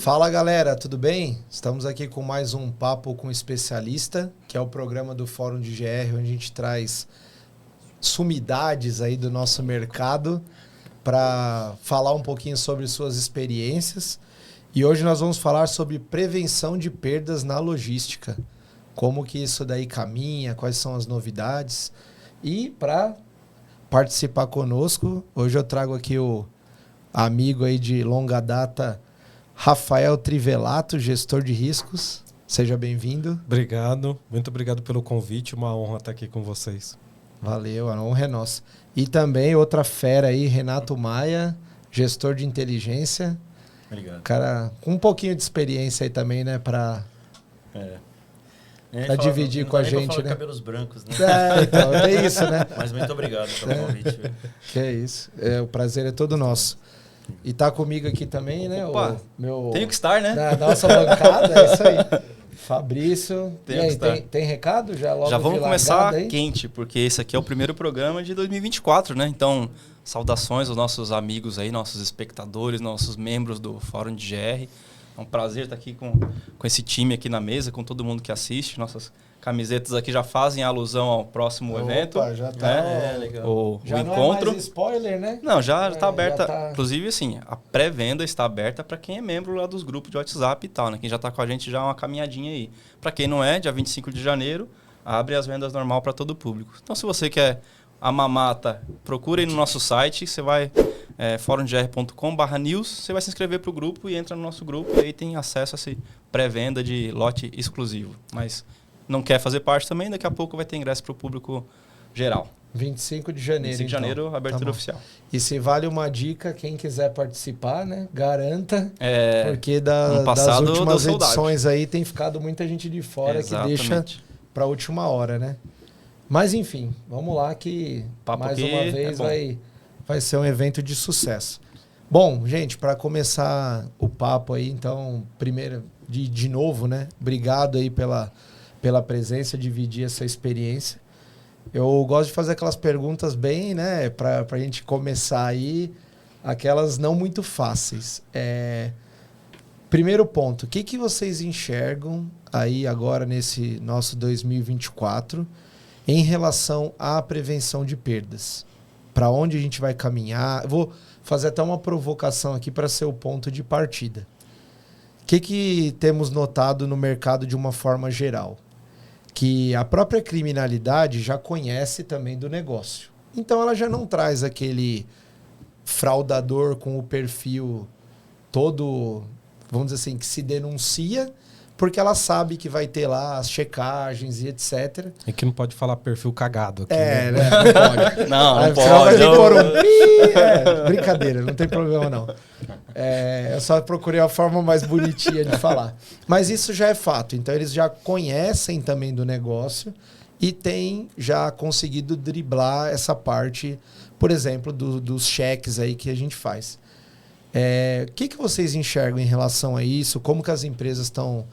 Fala galera, tudo bem? Estamos aqui com mais um Papo com Especialista, que é o programa do Fórum de GR, onde a gente traz sumidades aí do nosso mercado para falar um pouquinho sobre suas experiências. E hoje nós vamos falar sobre prevenção de perdas na logística. Como que isso daí caminha, quais são as novidades. E para participar conosco, hoje eu trago aqui o amigo aí de longa data, Rafael Trivelato, gestor de riscos. Seja bem-vindo. Obrigado, muito obrigado pelo convite, uma honra estar aqui com vocês. Valeu, a honra é nossa. E também outra fera aí, Renato Maia, gestor de inteligência. Obrigado. Cara, com um pouquinho de experiência aí também, né, para dividir com a gente, né? Cabelos brancos, né? Então, tem isso, né? Mas muito obrigado pelo convite. Que é isso. O prazer é todo nosso. E tá comigo aqui também, né? Opa, meu tenho que estar, né? Da nossa bancada, é isso aí. Fabrício. Tenho e aí, que estar. tem recado? Já vamos começar quente, porque esse aqui é o primeiro programa de 2024, né? Então, saudações aos nossos amigos aí, nossos espectadores, nossos membros do Fórum de GR. É um prazer estar aqui com esse time aqui na mesa, com todo mundo que assiste. Nossas camisetas aqui já fazem alusão ao próximo evento. Já tá. Legal. Já o não encontro. É mais spoiler, né? Não, já está aberta. Tá... Inclusive, assim, a pré-venda está aberta para quem é membro lá dos grupos de WhatsApp e tal, né? Quem já está com a gente já uma caminhadinha aí. Para quem não é, dia 25 de janeiro, abre as vendas normal para todo o público. Então, se você quer a mamata, procure aí no nosso site, você vai forumgr.com/news, você vai se inscrever para o grupo e entra no nosso grupo e aí tem acesso a essa pré-venda de lote exclusivo. Mas não quer fazer parte também, daqui a pouco vai ter ingresso para o público geral. 25 de janeiro, 25 de janeiro, abertura oficial. E se vale uma dica, quem quiser participar, né? Garanta, porque no das últimas edições aí tem ficado muita gente de fora. Exatamente. Que deixa para a última hora, né? Mas enfim, vamos lá que mais uma vez vai ser um evento de sucesso. Bom, gente, para começar o papo aí, então, primeiro, de novo, né? Obrigado aí pela presença, dividir essa experiência. Eu gosto de fazer aquelas perguntas bem, né? Para a gente começar aí, aquelas não muito fáceis. Primeiro ponto, o que vocês enxergam aí agora nesse nosso 2024 em relação à prevenção de perdas? Para onde a gente vai caminhar? Eu vou fazer até uma provocação aqui para ser o ponto de partida. O que temos notado no mercado de uma forma geral? Que a própria criminalidade já conhece também do negócio. Então ela já não traz aquele fraudador com o perfil todo, vamos dizer assim, que se denuncia, porque ela sabe que vai ter lá as checagens e etc. É que não pode falar perfil cagado aqui. Né? Não pode. Não pode. Brincadeira, não tem problema não. Eu só procurei a forma mais bonitinha de falar. Mas isso já é fato. Então eles já conhecem também do negócio e têm já conseguido driblar essa parte, por exemplo, dos cheques aí que a gente faz. O que vocês enxergam em relação a isso? Como que as empresas estão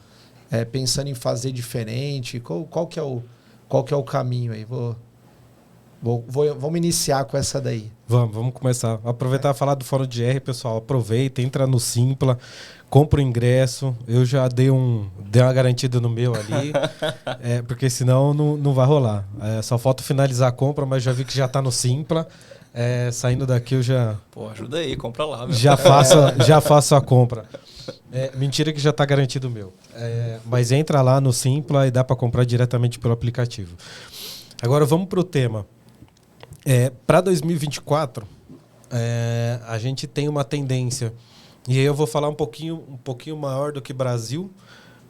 pensando em fazer diferente? Qual que é o caminho aí? Vamos iniciar com essa daí. Vamos começar. Aproveitar e falar do Fórum de GR, pessoal. Aproveita, entra no Simpla, compra o ingresso. Eu já dei uma garantida no meu ali, porque senão não vai rolar. Só falta finalizar a compra, mas já vi que já está no Simpla. Saindo daqui eu já... Pô, ajuda aí, compra lá. Meu. Já faço a compra. Mentira que já está garantido o meu. Mas entra lá no Simpla e dá para comprar diretamente pelo aplicativo. Agora vamos para o tema. Para 2024, a gente tem uma tendência, e aí eu vou falar um pouquinho maior do que Brasil,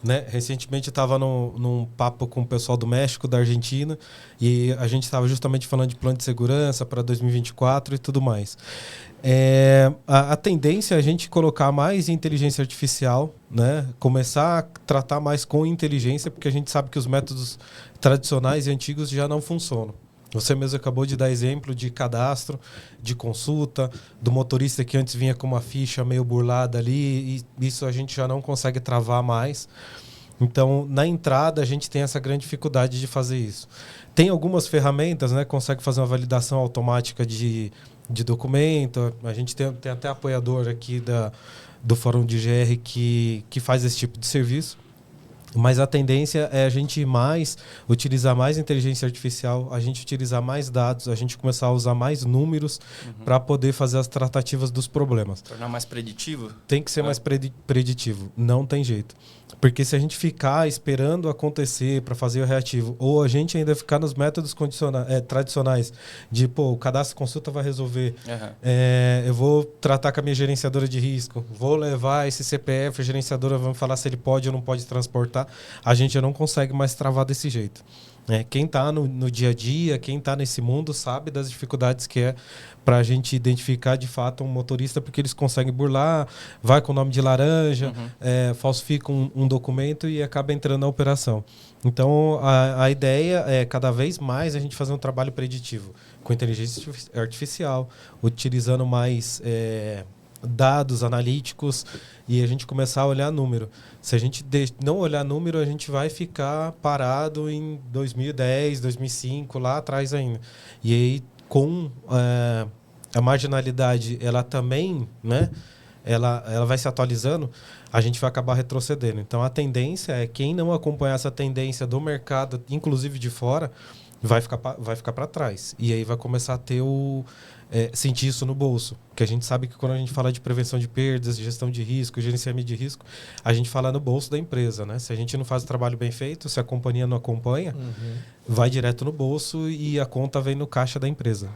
né? Recentemente eu estava num papo com o pessoal do México, da Argentina, e a gente estava justamente falando de plano de segurança para 2024 e tudo mais. A tendência é a gente colocar mais inteligência artificial, né? Começar a tratar mais com inteligência, porque a gente sabe que os métodos tradicionais e antigos já não funcionam. Você mesmo acabou de dar exemplo de cadastro, de consulta, do motorista que antes vinha com uma ficha meio burlada ali, e isso a gente já não consegue travar mais. Então, na entrada, a gente tem essa grande dificuldade de fazer isso. Tem algumas ferramentas, né? Consegue fazer uma validação automática de documento. A gente tem até apoiador aqui do Fórum de GR que faz esse tipo de serviço. Mas a tendência é a gente utilizar mais inteligência artificial, a gente utilizar mais dados, a gente começar a usar mais números para poder fazer as tratativas dos problemas. Tornar mais preditivo? Tem que ser mais preditivo, não tem jeito. Porque se a gente ficar esperando acontecer para fazer o reativo, ou a gente ainda ficar nos métodos tradicionais, de, o cadastro consulta vai resolver, eu vou tratar com a minha gerenciadora de risco, vou levar esse CPF, a gerenciadora vai me falar se ele pode ou não pode transportar, a gente não consegue mais travar desse jeito. Quem está no dia a dia, quem está nesse mundo, sabe das dificuldades que é para a gente identificar de fato um motorista, porque eles conseguem burlar, vai com o nome de laranja, falsifica um documento e acaba entrando na operação. Então, a ideia é cada vez mais a gente fazer um trabalho preditivo com inteligência artificial, utilizando mais dados analíticos e a gente começar a olhar número. Se a gente não olhar número, a gente vai ficar parado em 2010, 2005, lá atrás ainda. E aí, com a marginalidade, ela também, né, ela vai se atualizando, a gente vai acabar retrocedendo. Então, a tendência é quem não acompanhar essa tendência do mercado, inclusive de fora, vai ficar para trás. E aí vai começar a ter sentir isso no bolso. Porque a gente sabe que quando a gente fala de prevenção de perdas, de gestão de risco, gerenciamento de risco, a gente fala no bolso da empresa, né? Se a gente não faz o trabalho bem feito, se a companhia não acompanha, vai direto no bolso e a conta vem no caixa da empresa.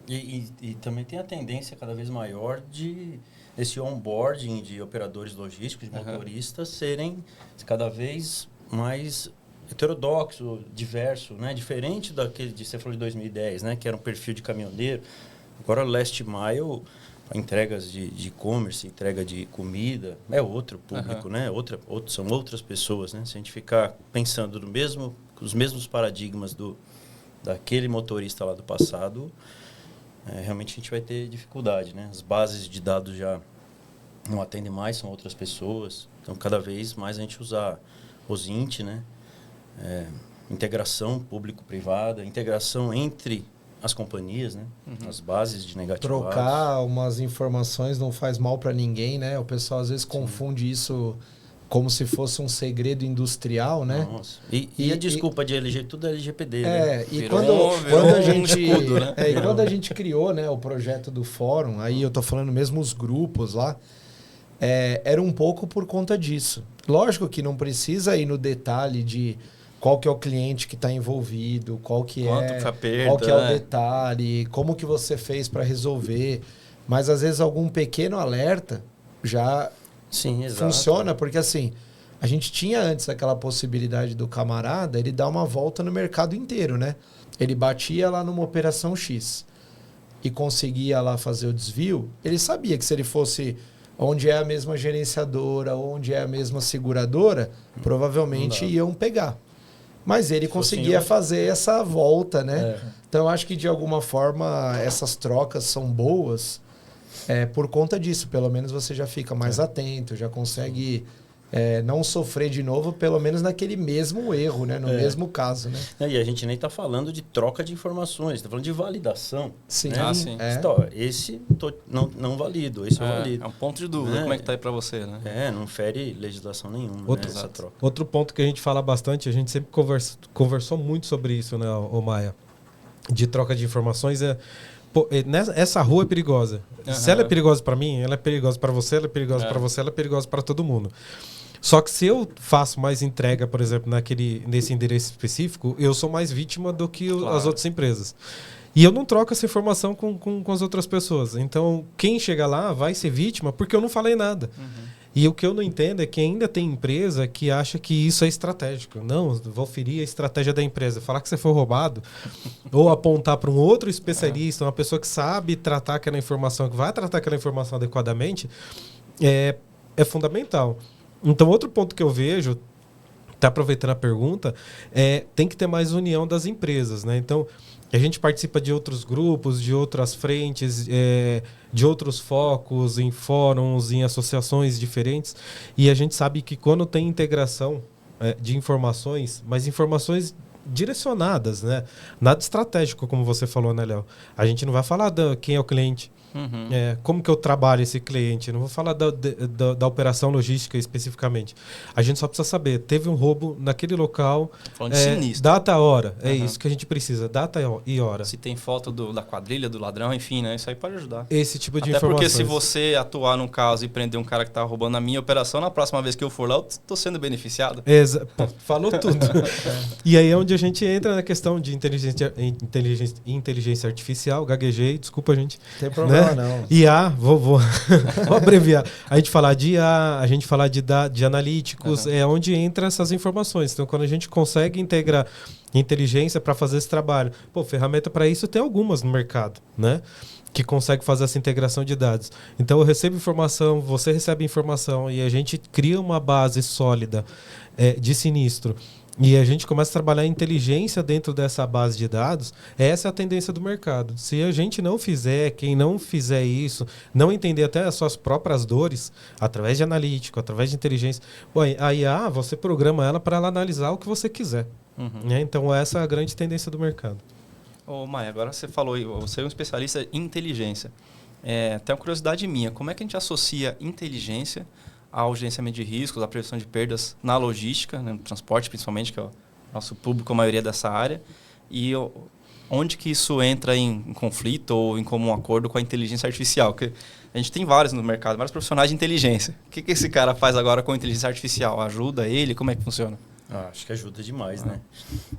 E também tem a tendência cada vez maior de esse onboarding de operadores logísticos, de motoristas, serem cada vez mais heterodoxo, diverso, né? Diferente daquele de você falou de 2010, né? Que era um perfil de caminhoneiro. Agora, last mile, entregas de e-commerce, entrega de comida, é outro público, né? São outras pessoas, né? Se a gente ficar pensando os mesmos paradigmas daquele motorista lá do passado, realmente a gente vai ter dificuldade, né? As bases de dados já não atendem mais, são outras pessoas. Então, cada vez mais a gente usar os INT, né? Integração público-privada, integração entre as companhias, né? As bases de negativados. Trocar umas informações não faz mal para ninguém, né? O pessoal às vezes confunde isso como se fosse um segredo industrial, né? Nossa. E a desculpa de LG, tudo é LGPD, né? E quando a gente escudo, né? E quando a gente criou, né, o projeto do fórum, aí eu tô falando mesmo os grupos lá, era um pouco por conta disso. Lógico que não precisa ir no detalhe de qual que é o cliente que está envolvido, qual que é o detalhe, como que você fez para resolver. Mas, às vezes, algum pequeno alerta já funciona, porque, assim, a gente tinha antes aquela possibilidade do camarada, ele dar uma volta no mercado inteiro, né? Ele batia lá numa operação X e conseguia lá fazer o desvio, ele sabia que se ele fosse onde é a mesma gerenciadora, onde é a mesma seguradora, provavelmente iam pegar. Mas ele conseguia fazer essa volta, né? Então, eu acho que, de alguma forma, essas trocas são boas por conta disso. Pelo menos você já fica mais atento, já consegue não sofrer de novo, pelo menos naquele mesmo erro, né? No mesmo caso, né? E a gente nem está falando de troca de informações, está falando de validação. Sim. Né? Sim. Esse não valido, esse eu valido. É um ponto de dúvida, como é que está aí para você, né? Não fere legislação nenhuma, essa troca. Outro ponto que a gente fala bastante, a gente sempre conversou muito sobre isso, né, Maia? De troca de informações essa rua é perigosa. Se ela é perigosa para mim, ela é perigosa para você, ela é perigosa para você, ela é perigosa para todo mundo. Só que se eu faço mais entrega, por exemplo, nesse endereço específico, eu sou mais vítima do que as outras empresas. E eu não troco essa informação com as outras pessoas. Então, quem chega lá vai ser vítima porque eu não falei nada. E o que eu não entendo é que ainda tem empresa que acha que isso é estratégico. Não, vou ferir a estratégia da empresa. Falar que você foi roubado ou apontar para um outro especialista, uma pessoa que sabe tratar aquela informação, que vai tratar aquela informação adequadamente, é fundamental. Então, outro ponto que eu vejo, tá aproveitando a pergunta, tem que ter mais união das empresas, né? Então, a gente participa de outros grupos, de outras frentes, de outros focos, em fóruns, em associações diferentes. E a gente sabe que quando tem integração de informações, mas informações direcionadas, né? Nada estratégico, como você falou, né, Léo? A gente não vai falar quem é o cliente, como que eu trabalho esse cliente, não vou falar da operação logística especificamente. A gente só precisa saber, teve um roubo naquele local, falando de sinistro. Data, hora, é isso que a gente precisa, data e hora. Se tem foto da quadrilha, do ladrão, enfim, né? Isso aí pode ajudar. Esse tipo de Até informações. porque se você atuar num caso e prender um cara que tá roubando a minha operação, na próxima vez que eu for lá, eu tô sendo beneficiado. Falou tudo. E aí é onde a gente entra na questão de inteligência artificial, gaguejei, desculpa, gente. Tem problema, não. IA, vou abreviar. A gente falar de IA, a gente falar de analíticos, é onde entra essas informações. Então, quando a gente consegue integrar inteligência para fazer esse trabalho, ferramenta para isso tem algumas no mercado, né? Que consegue fazer essa integração de dados. Então, eu recebo informação, você recebe informação e a gente cria uma base sólida de sinistro. E a gente começa a trabalhar a inteligência dentro dessa base de dados. Essa é a tendência do mercado. Se a gente não fizer, quem não fizer isso, não entender até as suas próprias dores, através de analítico, através de inteligência, a IA, você programa ela para ela analisar o que você quiser. Né? Então, essa é a grande tendência do mercado. Ô, Maia, agora você falou, você é um especialista em inteligência. Tem uma curiosidade minha, como é que a gente associa inteligência ao gerenciamento de riscos, à prevenção de perdas na logística, né, no transporte principalmente, que é o nosso público, a maioria dessa área, e onde que isso entra em conflito ou em comum acordo com a inteligência artificial? Porque a gente tem vários no mercado, vários profissionais de inteligência. O que esse cara faz agora com a inteligência artificial? Ajuda ele? Como é que funciona? Acho que ajuda demais, né?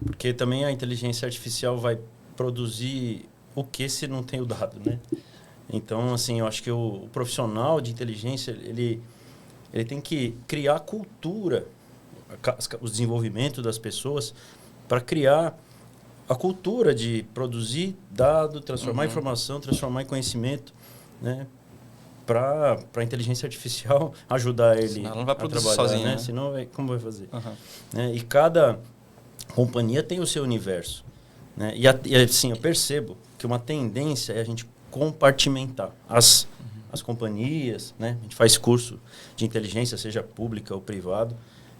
Porque também a inteligência artificial vai produzir o que se não tem o dado, né? Então, assim, eu acho que o profissional de inteligência, ele tem que criar cultura, o desenvolvimento das pessoas, para criar a cultura de produzir dado, transformar informação, transformar em conhecimento, né? Para a inteligência artificial ajudar ele. Senão ela não vai produzir trabalhar, sozinha, né? Senão, como vai fazer? Né? E cada companhia tem o seu universo. Né? E assim, eu percebo que uma tendência é a gente compartimentar as companhias, né? A gente faz curso de inteligência, seja pública ou privado,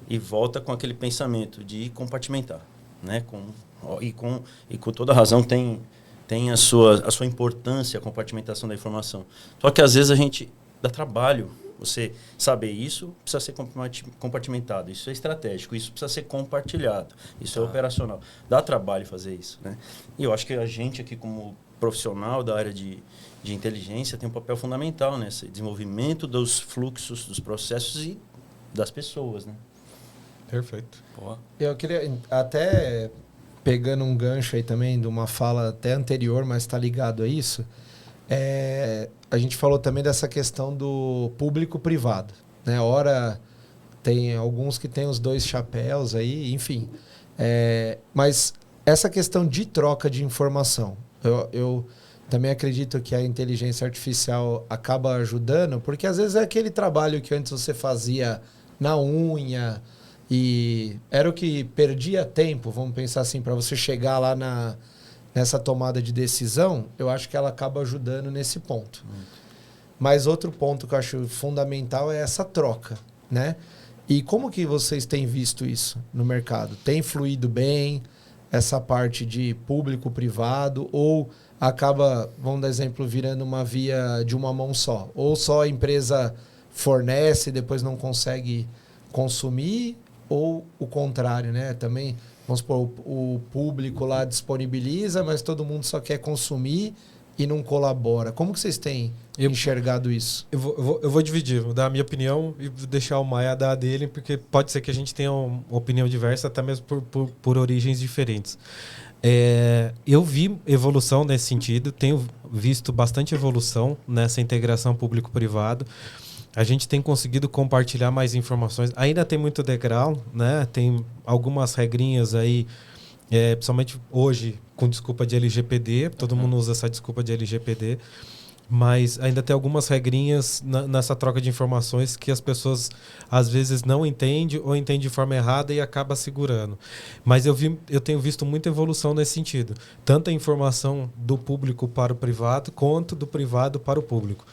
e volta com aquele pensamento de compartimentar, né? E com toda razão tem a sua importância a compartimentação da informação. Só que às vezes a gente dá trabalho. Você saber isso precisa ser compartimentado, isso é estratégico, isso precisa ser compartilhado, isso é operacional. Dá trabalho fazer isso, né? E eu acho que a gente aqui como profissional da área de inteligência tem um papel fundamental nesse desenvolvimento dos fluxos, dos processos e das pessoas, né? Perfeito. Boa. Eu queria até, pegando um gancho aí também de uma fala até anterior, mas está ligado a isso, a gente falou também dessa questão do público-privado, né? Ora, tem alguns que têm os dois chapéus aí, enfim. Mas essa questão de troca de informação, eu também acredito que a inteligência artificial acaba ajudando, porque às vezes é aquele trabalho que antes você fazia na unha e era o que perdia tempo, vamos pensar assim, para você chegar lá nessa tomada de decisão, eu acho que ela acaba ajudando nesse ponto. Mas outro ponto que eu acho fundamental é essa troca, né? E como que vocês têm visto isso no mercado? Tem fluído bem essa parte de público-privado ou acaba, vamos dar exemplo, virando uma via de uma mão só? Ou só a empresa fornece e depois não consegue consumir, ou o contrário, né? Também, vamos supor, o público lá disponibiliza, mas todo mundo só quer consumir e não colabora. Como que vocês têm enxergado isso? Eu vou dividir, vou dar a minha opinião e deixar o Maia dar a dele, porque pode ser que a gente tenha uma opinião diversa, até mesmo por origens diferentes. Eu vi evolução nesse sentido, tenho visto bastante evolução nessa integração público-privado. A gente tem conseguido compartilhar mais informações. Ainda tem muito degrau, né? Tem algumas regrinhas aí, principalmente hoje, com desculpa de LGPD. Todo mundo usa essa desculpa de LGPD. Mas ainda tem algumas regrinhas nessa troca de informações que as pessoas às vezes não entendem ou entendem de forma errada e acaba segurando. Mas eu tenho visto muita evolução nesse sentido. Tanto a informação do público para o privado, quanto do privado para o público.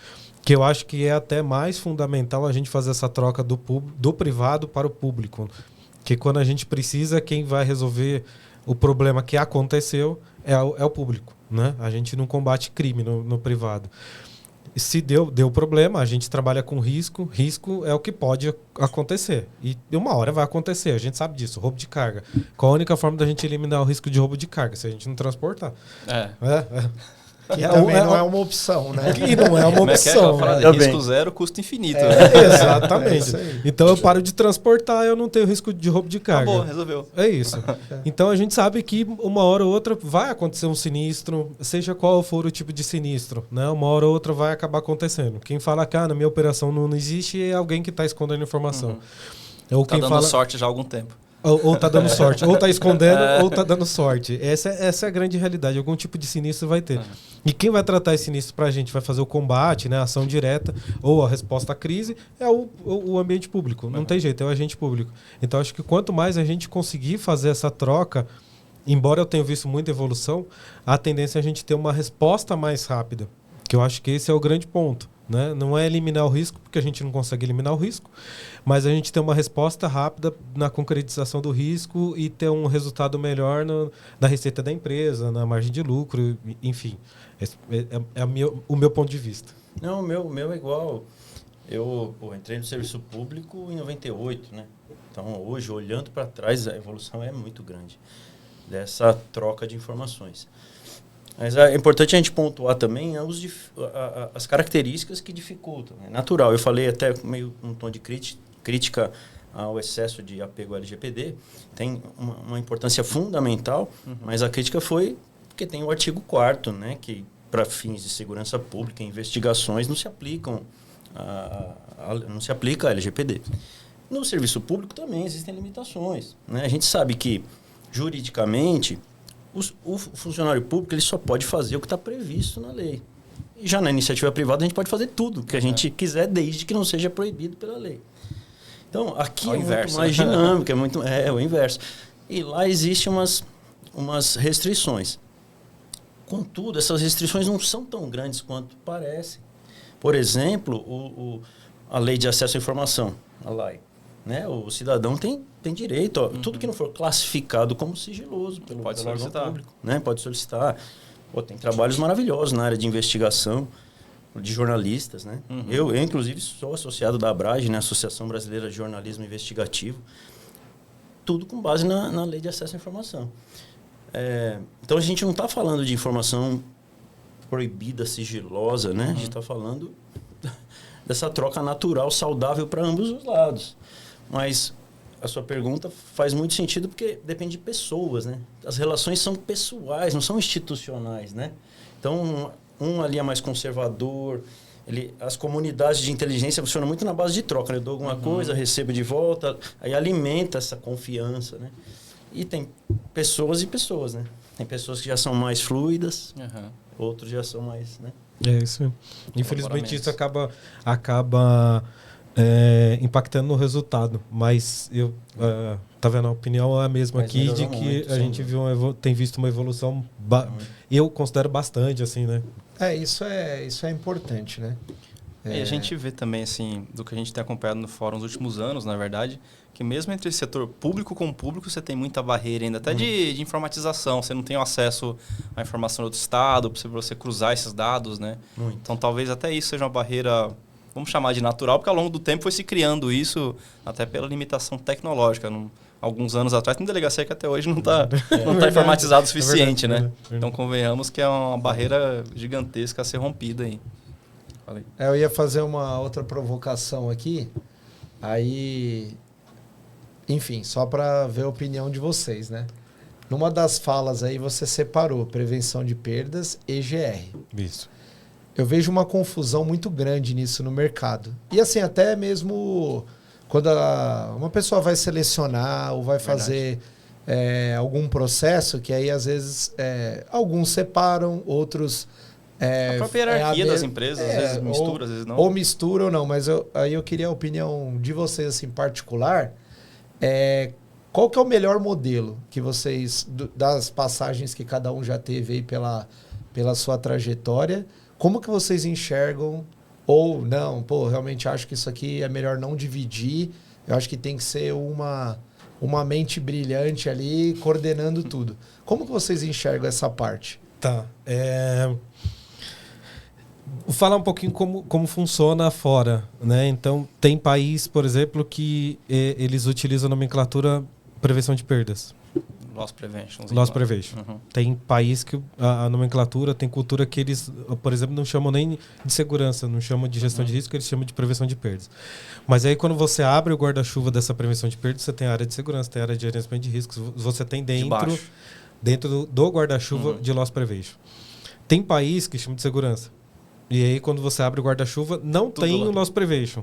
Que eu acho que é até mais fundamental a gente fazer essa troca do privado para o público. Que quando a gente precisa, quem vai resolver o problema que aconteceu é o público, né? A gente não combate crime no privado. Se deu problema, a gente trabalha com risco. Risco é o que pode acontecer. E uma hora vai acontecer, a gente sabe disso. Roubo de carga. Qual a única forma da gente eliminar o risco de roubo de carga? Se a gente não transportar. Que também não é uma opção, né? Que não é uma opção. Risco zero, custo infinito. Exatamente. Então eu paro de transportar, eu não tenho risco de roubo de carga. Acabou, resolveu. É isso. Então a gente sabe que uma hora ou outra vai acontecer um sinistro, seja qual for o tipo de sinistro, né? Uma hora ou outra vai acabar acontecendo. Quem fala que na minha operação não existe é alguém que está escondendo informação. Ou quem dando sorte já há algum tempo. Ou tá dando sorte. Ou tá escondendo, ou tá dando sorte. Essa é a grande realidade. Algum tipo de sinistro vai ter. E quem vai tratar esse sinistro pra gente, vai fazer o combate, né, a ação direta, ou a resposta à crise, é o ambiente público. Não tem jeito, é o agente público. Então, acho que quanto mais a gente conseguir fazer essa troca, embora eu tenha visto muita evolução, a tendência é a gente ter uma resposta mais rápida. Que eu acho que esse é o grande ponto. Né? Não é eliminar o risco, porque a gente não consegue eliminar o risco, mas a gente ter uma resposta rápida na concretização do risco e ter um resultado melhor na receita da empresa, na margem de lucro, enfim. O meu ponto de vista. Não, o meu é igual. Eu entrei no serviço público em 98, né? Então, hoje, olhando para trás, a evolução é muito grande dessa troca de informações. Mas é importante a gente pontuar também as características que dificultam. É natural. Eu falei até meio um tom de crítica ao excesso de apego ao LGPD. Tem uma importância fundamental, mas a crítica foi porque tem o artigo 4º, né, que para fins de segurança pública e investigações não se aplicam não se aplica a LGPD. No serviço público também existem limitações, né? A gente sabe que, juridicamente, o funcionário público ele só pode fazer o que está previsto na lei. E já na iniciativa privada a gente pode fazer tudo que a gente quiser, desde que não seja proibido pela lei. Então, aqui é muito mais dinâmico, é o inverso. E lá existem umas restrições. Contudo, essas restrições não são tão grandes quanto parecem. Por exemplo, a Lei de Acesso à Informação, a LAI. Né? O cidadão tem direito, tudo que não for classificado como sigiloso pelo órgão público, né? Pode solicitar. Tem trabalhos maravilhosos na área de investigação, de jornalistas, né? Eu, inclusive, sou associado da ABRAGE, né? Associação Brasileira de Jornalismo Investigativo, tudo com base na Lei de Acesso à Informação. Então, a gente não está falando de informação proibida, sigilosa, né? A gente está falando dessa troca natural, saudável para ambos os lados. Mas a sua pergunta faz muito sentido porque depende de pessoas, né? As relações são pessoais, não são institucionais, né? Então, um ali é mais conservador, as comunidades de inteligência funcionam muito na base de troca, né? Eu dou alguma coisa, recebo de volta, aí alimenta essa confiança, né? E tem pessoas e pessoas, né? Tem pessoas que já são mais fluidas, outros já são mais, né? É isso. Infelizmente isso acaba impactando no resultado, mas tá vendo, a opinião é a mesma aqui, de que muito, a gente tem visto uma evolução, eu considero bastante, assim, né? Isso é importante, né? E a gente vê também, assim, do que a gente tem acompanhado no fórum nos últimos anos, na verdade, que mesmo entre o setor público com público, você tem muita barreira ainda, até de informatização. Você não tem o acesso à informação do outro estado, para você cruzar esses dados, né? Muito. Então, talvez até isso seja uma barreira, vamos chamar de natural, porque ao longo do tempo foi se criando isso, até pela limitação tecnológica. Alguns anos atrás, tem delegacia que até hoje não está informatizado o suficiente, né? Então, convenhamos que é uma barreira gigantesca a ser rompida aí. Eu ia fazer uma outra provocação aqui, aí, enfim, só para ver a opinião de vocês, né? Numa das falas aí você separou prevenção de perdas e GR. Isso. Eu vejo uma confusão muito grande nisso no mercado. E assim, até mesmo quando uma pessoa vai selecionar ou vai fazer algum processo, que aí às vezes alguns separam, outros... a própria hierarquia das empresas, às vezes mistura, às vezes não. Ou mistura ou não, mas aí eu queria a opinião de vocês, assim, particular. Qual que é o melhor modelo que vocês, das passagens que cada um já teve aí pela sua trajetória, como que vocês enxergam, ou não, realmente acho que isso aqui é melhor não dividir, eu acho que tem que ser uma mente brilhante ali coordenando tudo. Como que vocês enxergam essa parte? Tá. Vou falar um pouquinho como funciona fora, né? Então, tem país, por exemplo, que eles utilizam a nomenclatura prevenção de perdas. Loss Prevention. Loss Prevention. Uhum. Tem país que a nomenclatura, tem cultura que eles, por exemplo, não chamam nem de segurança, não chamam de gestão de risco, eles chamam de prevenção de perdas. Mas aí quando você abre o guarda-chuva dessa prevenção de perdas, você tem a área de segurança, tem a área de gerenciamento de riscos, você tem dentro do guarda-chuva de Loss Prevention. Tem país que chama de segurança. E aí quando você abre o guarda-chuva, não tudo tem o Loss Prevention.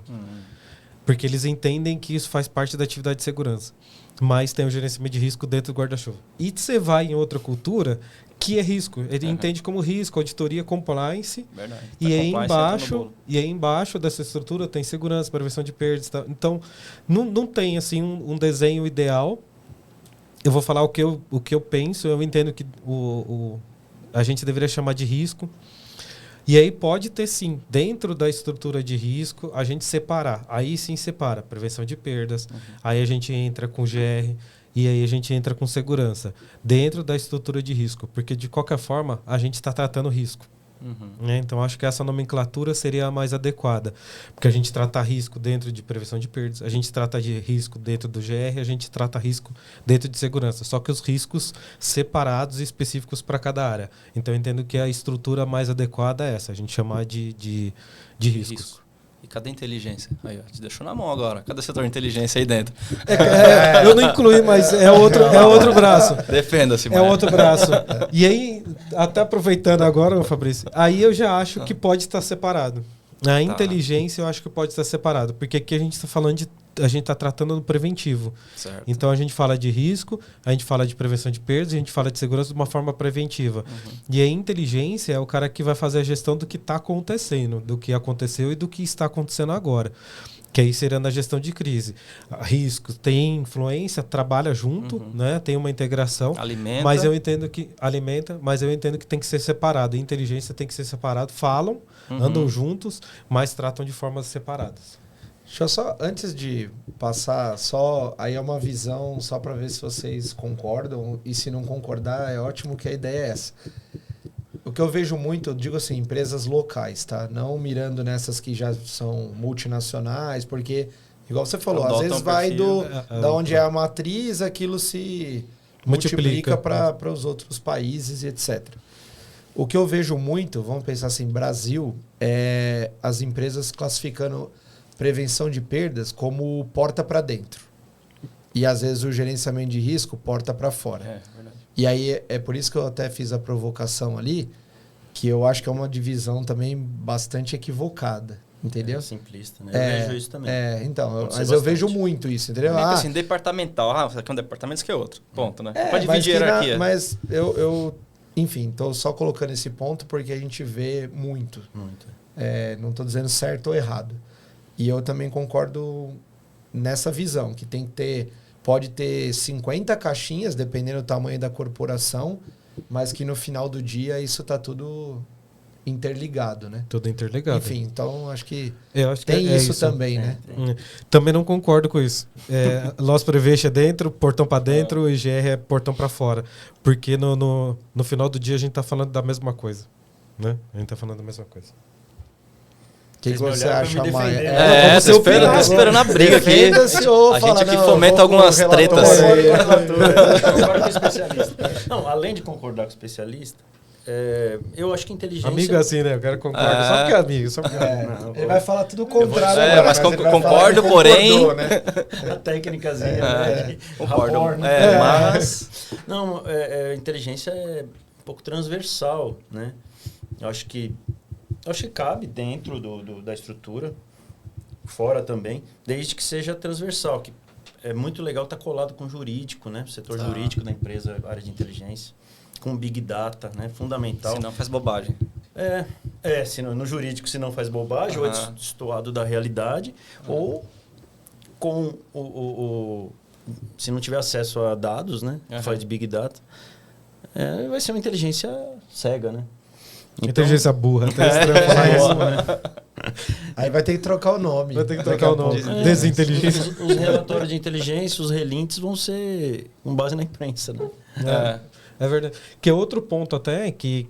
Porque eles entendem que isso faz parte da atividade de segurança. Mas tem o gerenciamento de risco dentro do guarda-chuva. E você vai em outra cultura que é risco. Ele entende como risco, auditoria, compliance. Verdade. E aí embaixo dessa estrutura tem segurança, prevenção de perdas. Tá? Então, não tem assim um desenho ideal. Eu vou falar o que eu penso. Eu entendo que a gente deveria chamar de risco. E aí pode ter, sim, dentro da estrutura de risco, a gente separar. Aí sim separa prevenção de perdas, aí a gente entra com GR e aí a gente entra com segurança. Dentro da estrutura de risco, porque de qualquer forma a gente está tratando risco. Né? Então acho que essa nomenclatura seria a mais adequada. Porque a gente trata risco dentro de prevenção de perdas, a gente trata de risco dentro do GR, a gente trata risco dentro de segurança. Só que os riscos separados e específicos para cada área. Então eu entendo que a estrutura mais adequada é essa, a gente chamar de riscos. E cadê a inteligência? Aí, ó, te deixou na mão agora. Cadê o setor de inteligência aí dentro? Eu não incluí, mas é outro braço. Defenda-se, É outro braço. E aí, até aproveitando agora, Fabrício, aí eu já acho que pode estar separado. A inteligência eu acho que pode estar separado. Porque aqui a gente está falando a gente está tratando do preventivo. Certo. Então a gente fala de risco, a gente fala de prevenção de perdas, a gente fala de segurança de uma forma preventiva. E a inteligência é o cara que vai fazer a gestão do que está acontecendo, do que aconteceu e do que está acontecendo agora. Que aí seria na gestão de crise. Riscos, tem influência, trabalha junto, né? Tem uma integração. Alimenta. Mas eu entendo que tem que ser separado. A inteligência tem que ser separado. Falam, andam juntos, mas tratam de formas separadas. Deixa eu só, antes de passar, aí é uma visão só para ver se vocês concordam, e se não concordar, é ótimo que a ideia é essa. O que eu vejo muito, eu digo assim, empresas locais, tá? Não mirando nessas que já são multinacionais, porque, igual você falou, às vezes vai da onde é a matriz, aquilo se multiplica para os outros países e etc. O que eu vejo muito, vamos pensar assim, Brasil, é as empresas classificando prevenção de perdas como porta para dentro. E às vezes o gerenciamento de risco porta para fora. Verdade. E aí é por isso que eu até fiz a provocação ali, que eu acho que é uma divisão também bastante equivocada, entendeu? Simplista, né? Eu vejo isso também. Mas eu vejo muito isso, entendeu? Assim, departamental. Isso aqui é um departamento, isso aqui é outro. Ponto, né? Pode dividir a hierarquia. Mas eu enfim, estou só colocando esse ponto porque a gente vê muito. Não estou dizendo certo ou errado. E eu também concordo nessa visão, que tem que ter, pode ter 50 caixinhas, dependendo do tamanho da corporação, mas que no final do dia isso está tudo interligado, né? Tudo interligado. Enfim, então acho que tem isso também, né? Também não concordo com isso. Loss Prevention é dentro, portão para dentro, e GR é portão para fora. Porque no final do dia a gente está falando da mesma coisa, né? A gente está falando da mesma coisa. O que você acha, Maia? Tô esperando a briga aqui. A gente aqui fomenta algumas tretas. Concordo com o especialista. Não, além de concordar com o especialista, eu acho que inteligência... Amigo assim, né? Eu quero concordar. Só porque é amigo. Ele vai falar tudo o contrário. Mas concordo, porém... Né? A técnicazinha, né? Concordo. Mas... Não, inteligência é um pouco transversal, né? Eu acho que cabe dentro da estrutura, fora também, desde que seja transversal, que é muito legal estar colado com o jurídico, né? O setor jurídico da empresa, área de inteligência, com Big Data, né? Fundamental. Se não faz bobagem. No jurídico, se não faz bobagem, ou é destoado da realidade, ou com se não tiver acesso a dados, né? Faz de Big Data, vai ser uma inteligência cega, né? Inteligência burra, até estranho falar isso, né? Aí vai ter que trocar o nome. Vai ter que trocar o nome. Desinteligência. Os relatórios de inteligência, os relintes vão ser com base na imprensa, né? É verdade. Que é outro ponto até que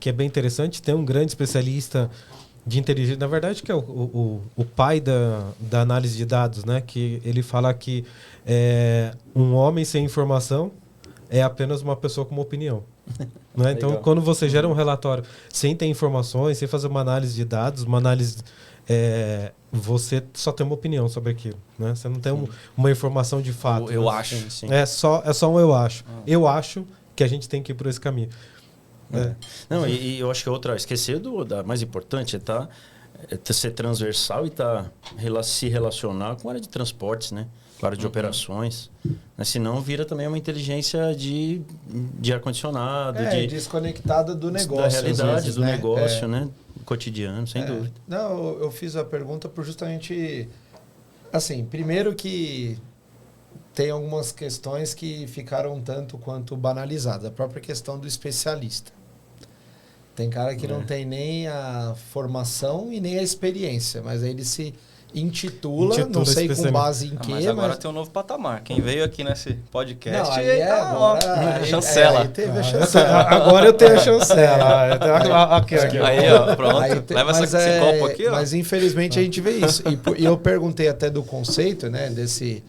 é bem interessante. Tem um grande especialista de inteligência, na verdade, que é o pai da análise de dados, né? Que ele fala que um homem sem informação é apenas uma pessoa com uma opinião. Né? Então, quando você gera um relatório sem ter informações, sem fazer uma análise de dados, uma análise... você só tem uma opinião sobre aquilo. Né? Você não tem uma informação de fato. Eu acho. Sim. É só um eu acho. Eu acho que a gente tem que ir por esse caminho. Não, e eu acho que outra... Esquecer da mais importante é ser transversal e se relacionar com a área de transportes, né? Com a área de operações. Né? Senão vira também uma inteligência de ar-condicionado. Desconectada do negócio. Da realidade vezes, do né? negócio, né? Cotidiano, sem dúvida. Não, eu fiz a pergunta por justamente... Assim, primeiro que tem algumas questões que ficaram tanto quanto banalizadas. A própria questão do especialista. Tem cara que não tem nem a formação e nem a experiência, mas aí ele se intitula não sei com base em quê. Mas agora tem um novo patamar. Quem veio aqui nesse podcast... Não, agora... chancela. Aí teve a chancela. Agora eu tenho a chancela. Aqui. Aí, ó, pronto. Leva esse copo aqui, ó. Mas infelizmente a gente vê isso. E eu perguntei até do conceito, né? Desse...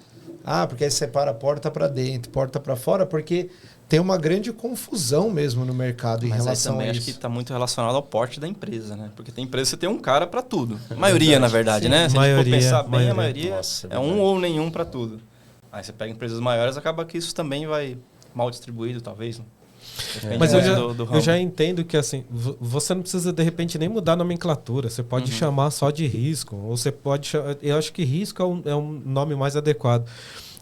porque aí separa a porta para dentro, porta para fora, porque tem uma grande confusão mesmo no mercado em relação a isso. Mas também acho que está muito relacionado ao porte da empresa, né? Porque tem empresa que você tem um cara para tudo. A maioria, na verdade, né? Se a gente for pensar bem, a maioria é um ou nenhum para tudo. Aí você pega empresas maiores, acaba que isso também vai mal distribuído, talvez. Mas eu já entendo que assim, você não precisa de repente nem mudar a nomenclatura. Você pode chamar só de risco. Ou você pode eu acho que risco é um nome mais adequado.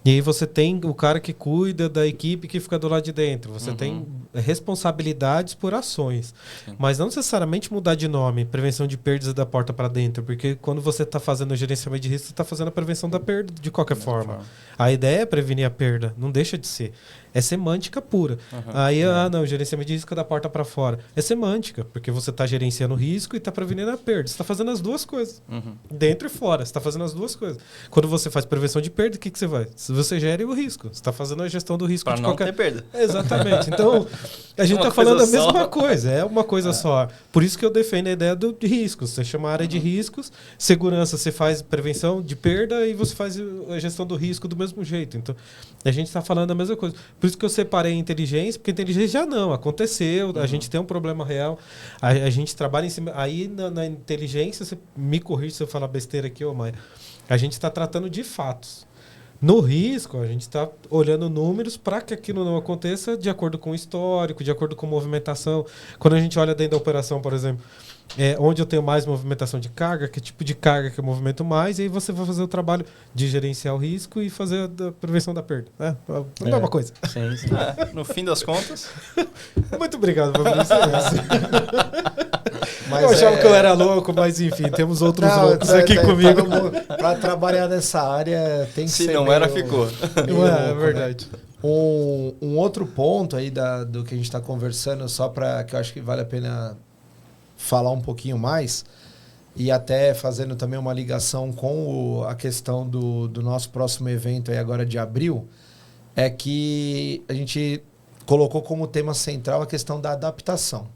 E aí você tem o cara que cuida da equipe que fica do lado de dentro. Você tem responsabilidades por ações. Sim. Mas não necessariamente mudar de nome, prevenção de perdas da porta para dentro. Porque quando você está fazendo o gerenciamento de risco, você está fazendo a prevenção da perda de qualquer forma. A ideia é prevenir a perda, não deixa de ser. É semântica pura. Aí, não, gerenciamento de risco é da porta para fora. É semântica, porque você está gerenciando o risco e está prevenindo a perda. Você está fazendo as duas coisas. Dentro e fora, você está fazendo as duas coisas. Quando você faz prevenção de perda, o que você vai? Você gere o risco. Você está fazendo a gestão do risco para não ter perda. Exatamente. Então, a gente está falando a mesma coisa. É uma coisa só. Por isso que eu defendo a ideia de riscos. Você chama a área de riscos, segurança, você faz prevenção de perda e você faz a gestão do risco do mesmo jeito. Então, a gente está falando a mesma coisa. Por isso que eu separei a inteligência, porque a inteligência já não, aconteceu, a gente tem um problema real, a gente trabalha em cima. Aí na inteligência, você me corrige se eu falar besteira aqui, Maia, a gente está tratando de fatos. No risco, a gente está olhando números para que aquilo não aconteça de acordo com o histórico, de acordo com movimentação. Quando a gente olha dentro da operação, por exemplo, onde eu tenho mais movimentação de carga, que tipo de carga que eu movimento mais, e aí você vai fazer o trabalho de gerenciar o risco e fazer a prevenção da perda. Não é uma coisa. Sim. No fim das contas. Muito obrigado, Fabrício. Eu achava que eu era louco, mas enfim, temos outros loucos aqui comigo. Para trabalhar nessa área tem que ser. Se não era, ficou. É verdade. Né? Um outro ponto aí do que a gente está conversando, só para que eu acho que vale a pena falar um pouquinho mais, e até fazendo também uma ligação com a questão do nosso próximo evento aí agora de abril, é que a gente colocou como tema central a questão da adaptação.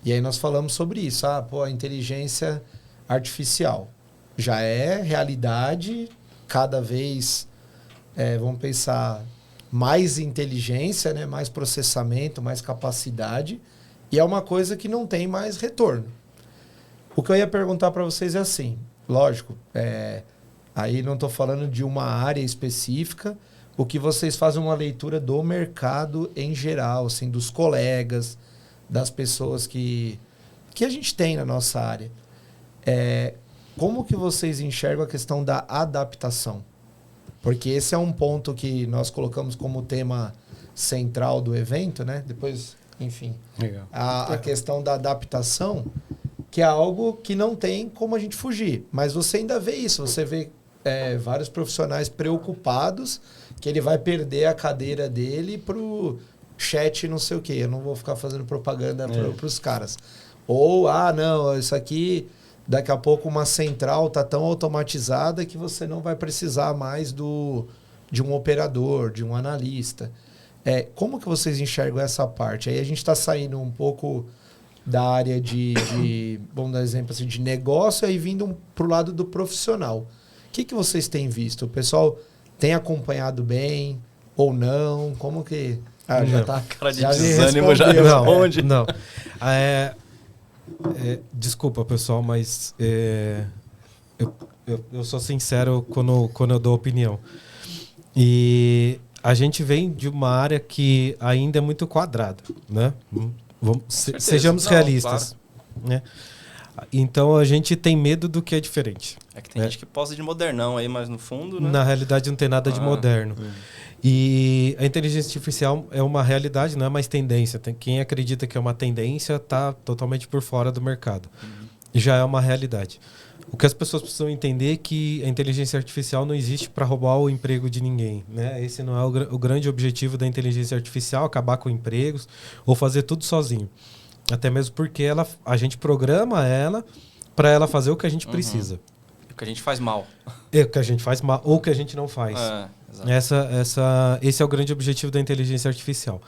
E aí nós falamos sobre isso. A inteligência artificial já é realidade, cada vez, vamos pensar, mais inteligência, né? Mais processamento, mais capacidade, e é uma coisa que não tem mais retorno. O que eu ia perguntar para vocês é assim, lógico, aí não estou falando de uma área específica, o que vocês fazem uma leitura do mercado em geral, assim, dos colegas, das pessoas que a gente tem na nossa área. Como que vocês enxergam a questão da adaptação? Porque esse é um ponto que nós colocamos como tema central do evento, né? Depois, enfim, a questão da adaptação, que é algo que não tem como a gente fugir. Mas você ainda vê isso, você vê vários profissionais preocupados que ele vai perder a cadeira dele pro chat não sei o quê. Eu não vou ficar fazendo propaganda para os caras. Ou, não, isso aqui daqui a pouco uma central está tão automatizada que você não vai precisar mais de um operador, de um analista. Como que vocês enxergam essa parte? Aí a gente está saindo um pouco da área vamos dar exemplo assim, de negócio e vindo para o lado do profissional. O que vocês têm visto? O pessoal tem acompanhado bem ou não? Como que... já tá... Cara de desânimo já responde. Não. Desculpa, pessoal, mas eu sou sincero quando eu dou opinião. E a gente vem de uma área que ainda é muito quadrada, né? Sejamos realistas. Claro. Né? Então a gente tem medo do que é diferente. É que tem gente que posa de modernão aí, mas no fundo, né? Na realidade não tem nada de moderno. E a inteligência artificial é uma realidade, não é mais tendência. Quem acredita que é uma tendência está totalmente por fora do mercado. Já é uma realidade. O que as pessoas precisam entender é que a inteligência artificial não existe para roubar o emprego de ninguém. Né? Esse não é o grande objetivo da inteligência artificial, acabar com empregos ou fazer tudo sozinho. Até mesmo porque a gente programa ela para ela fazer o que a gente precisa. O que a gente faz mal. O que a gente faz mal ou o que a gente não faz. Esse é o grande objetivo da inteligência artificial.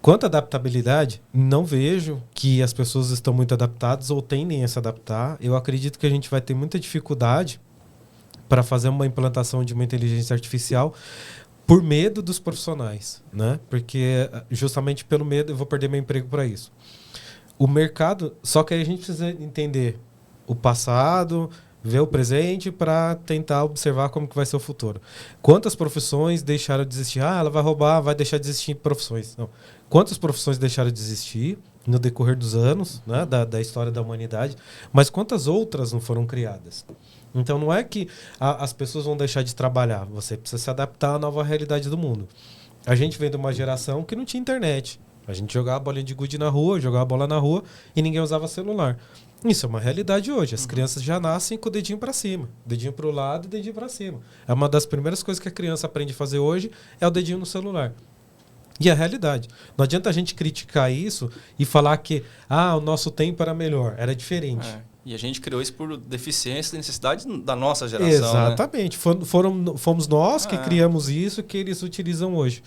Quanto à adaptabilidade, não vejo que as pessoas estão muito adaptadas ou tendem a se adaptar. Eu acredito que a gente vai ter muita dificuldade para fazer uma implantação de uma inteligência artificial por medo dos profissionais, né? Porque justamente pelo medo eu vou perder meu emprego para isso. O mercado, só que aí a gente precisa entender o passado, ver o presente para tentar observar como que vai ser o futuro. Quantas profissões deixaram de existir? Ela vai roubar, vai deixar de existir profissões. Não. Quantas profissões deixaram de existir no decorrer dos anos, né, da história da humanidade, mas quantas outras não foram criadas? Então não é que as pessoas vão deixar de trabalhar, você precisa se adaptar à nova realidade do mundo. A gente vem de uma geração que não tinha internet. A gente jogava bolinha de gude na rua, jogava bola na rua e ninguém usava celular. Isso é uma realidade hoje. As crianças já nascem com o dedinho para cima. Dedinho para o lado e dedinho para cima. É uma das primeiras coisas que a criança aprende a fazer hoje é o dedinho no celular. E é a realidade. Não adianta a gente criticar isso e falar que o nosso tempo era melhor, era diferente. E a gente criou isso por deficiência e necessidade da nossa geração. Exatamente. Né? Fomos nós que criamos isso que eles utilizam hoje.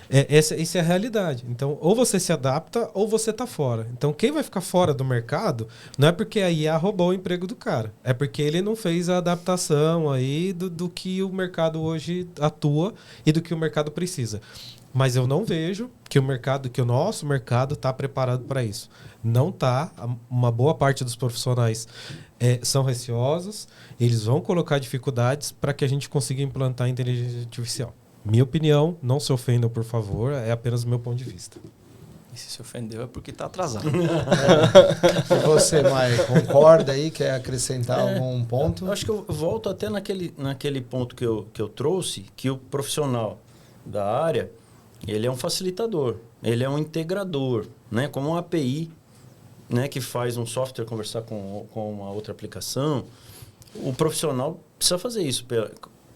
Essa é a realidade. Então, ou você se adapta ou você está fora. Então, quem vai ficar fora do mercado não é porque a IA roubou o emprego do cara. É porque ele não fez a adaptação aí do que o mercado hoje atua e do que o mercado precisa. Mas eu não vejo que o nosso mercado está preparado para isso. Não está. Uma boa parte dos profissionais são receosos. Eles vão colocar dificuldades para que a gente consiga implantar a inteligência artificial. Minha opinião, não se ofendam, por favor, é apenas o meu ponto de vista. E se ofendeu é porque está atrasado. E você, Maia, concorda aí? Quer acrescentar algum ponto? Eu acho que eu volto até naquele ponto que eu trouxe, que o profissional da área, ele é um facilitador, ele é um integrador, né? Como uma API, né, que faz um software conversar com uma outra aplicação. O profissional precisa fazer isso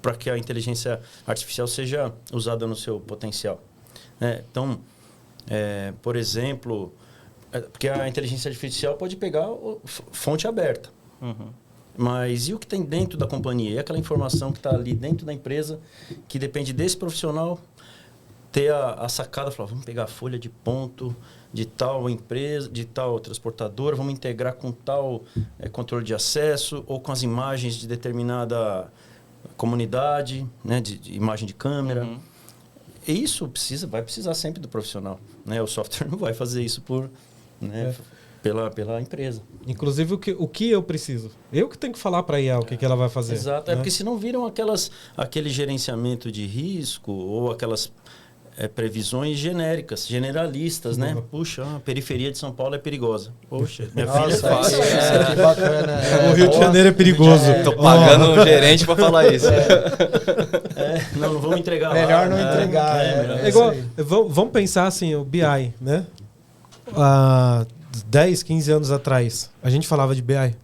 para que a inteligência artificial seja usada no seu potencial. Então, por exemplo, porque a inteligência artificial pode pegar fonte aberta. Mas e o que tem dentro da companhia? E aquela informação que está ali dentro da empresa, que depende desse profissional ter a sacada, falar, vamos pegar a folha de ponto de tal empresa, de tal transportadora, vamos integrar com tal controle de acesso ou com as imagens de determinada comunidade, né, de imagem de câmera. E isso vai precisar sempre do profissional, né? O software não vai fazer isso pela empresa. Inclusive o que eu preciso. Eu que tenho que falar para a IA o que ela vai fazer. Exato, né? Porque senão viram aquele gerenciamento de risco ou aquelas previsões genéricas, generalistas, né? Puxa, a periferia de São Paulo é perigosa. Poxa, minha filha faz. Que bacana. O Rio de Janeiro é perigoso. Tô pagando um gerente para falar isso. Não vamos entregar melhor não entregar. Igual, vamos pensar assim, o BI, né? Há 10, 15 anos atrás, a gente falava de BI.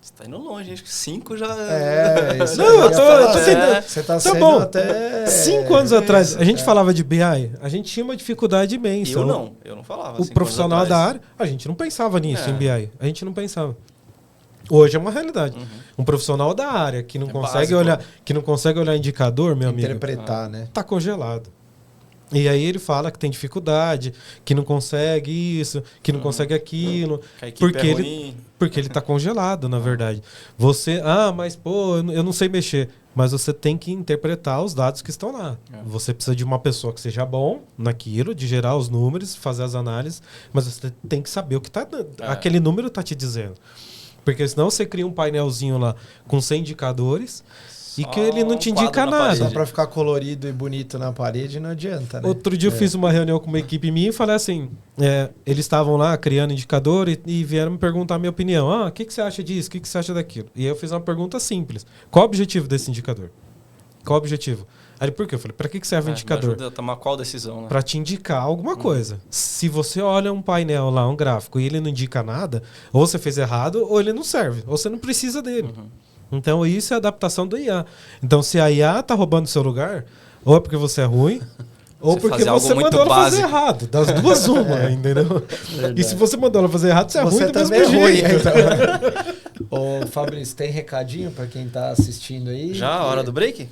Você tá indo longe, acho que 5 já... Isso não, eu tô tentando. Você tá sendo bom. até... 5 anos atrás, a gente falava de BI, a gente tinha uma dificuldade imensa. Eu não falava. O profissional da área, a gente não pensava nisso em BI. A gente não pensava. Hoje é uma realidade. Um profissional da área que não consegue olhar indicador, meu amigo, interpretar, né? Tá congelado. E aí ele fala que tem dificuldade, que não consegue isso, que não consegue aquilo, porque ele tá congelado, na verdade. Você, mas pô, eu não sei mexer. Mas você tem que interpretar os dados que estão lá. Você precisa de uma pessoa que seja bom naquilo, de gerar os números, fazer as análises, mas você tem que saber o que aquele número está te dizendo. Porque senão você cria um painelzinho lá com 100 indicadores e que ele não te indica nada. Só para ficar colorido e bonito na parede não adianta, né? Outro dia eu fiz uma reunião com uma equipe minha e falei assim, eles estavam lá criando indicador e vieram me perguntar a minha opinião. O que você acha disso? O que você acha daquilo? E aí eu fiz uma pergunta simples. Qual o objetivo desse indicador? Qual o objetivo? Aí por quê? Eu falei, para que serve o indicador? Ajuda a tomar qual decisão, né? Para te indicar alguma coisa. Se você olha um painel lá, um gráfico, e ele não indica nada, ou você fez errado, ou ele não serve, ou você não precisa dele. Então isso é a adaptação do IA. Então se a IA tá roubando o seu lugar, ou é porque você é ruim, ou porque você mandou ela fazer errado. Das duas uma, entendeu? Verdade. E se você mandou ela fazer errado, você é ruim do mesmo jeito. Então. Ô, Fabrício, tem recadinho para quem tá assistindo aí? Já a hora do break?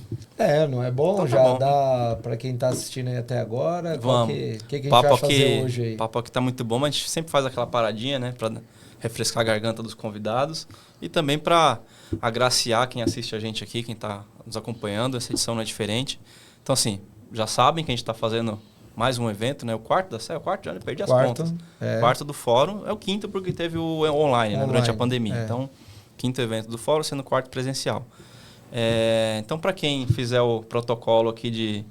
Não é bom? Então, já dá para quem tá assistindo aí até agora? Vamos. O que a gente vai fazer hoje aí? O papo aqui tá muito bom, mas a gente sempre faz aquela paradinha, né? Para refrescar a garganta dos convidados e também para agraciar quem assiste a gente aqui, quem está nos acompanhando. Essa edição não é diferente. Então, assim, já sabem que a gente está fazendo mais um evento, né? O quarto já perdi as contas. O quarto do fórum é o quinto porque teve o online, né? Durante a pandemia. Então, quinto evento do fórum sendo o quarto presencial. Então, para quem fizer o protocolo aqui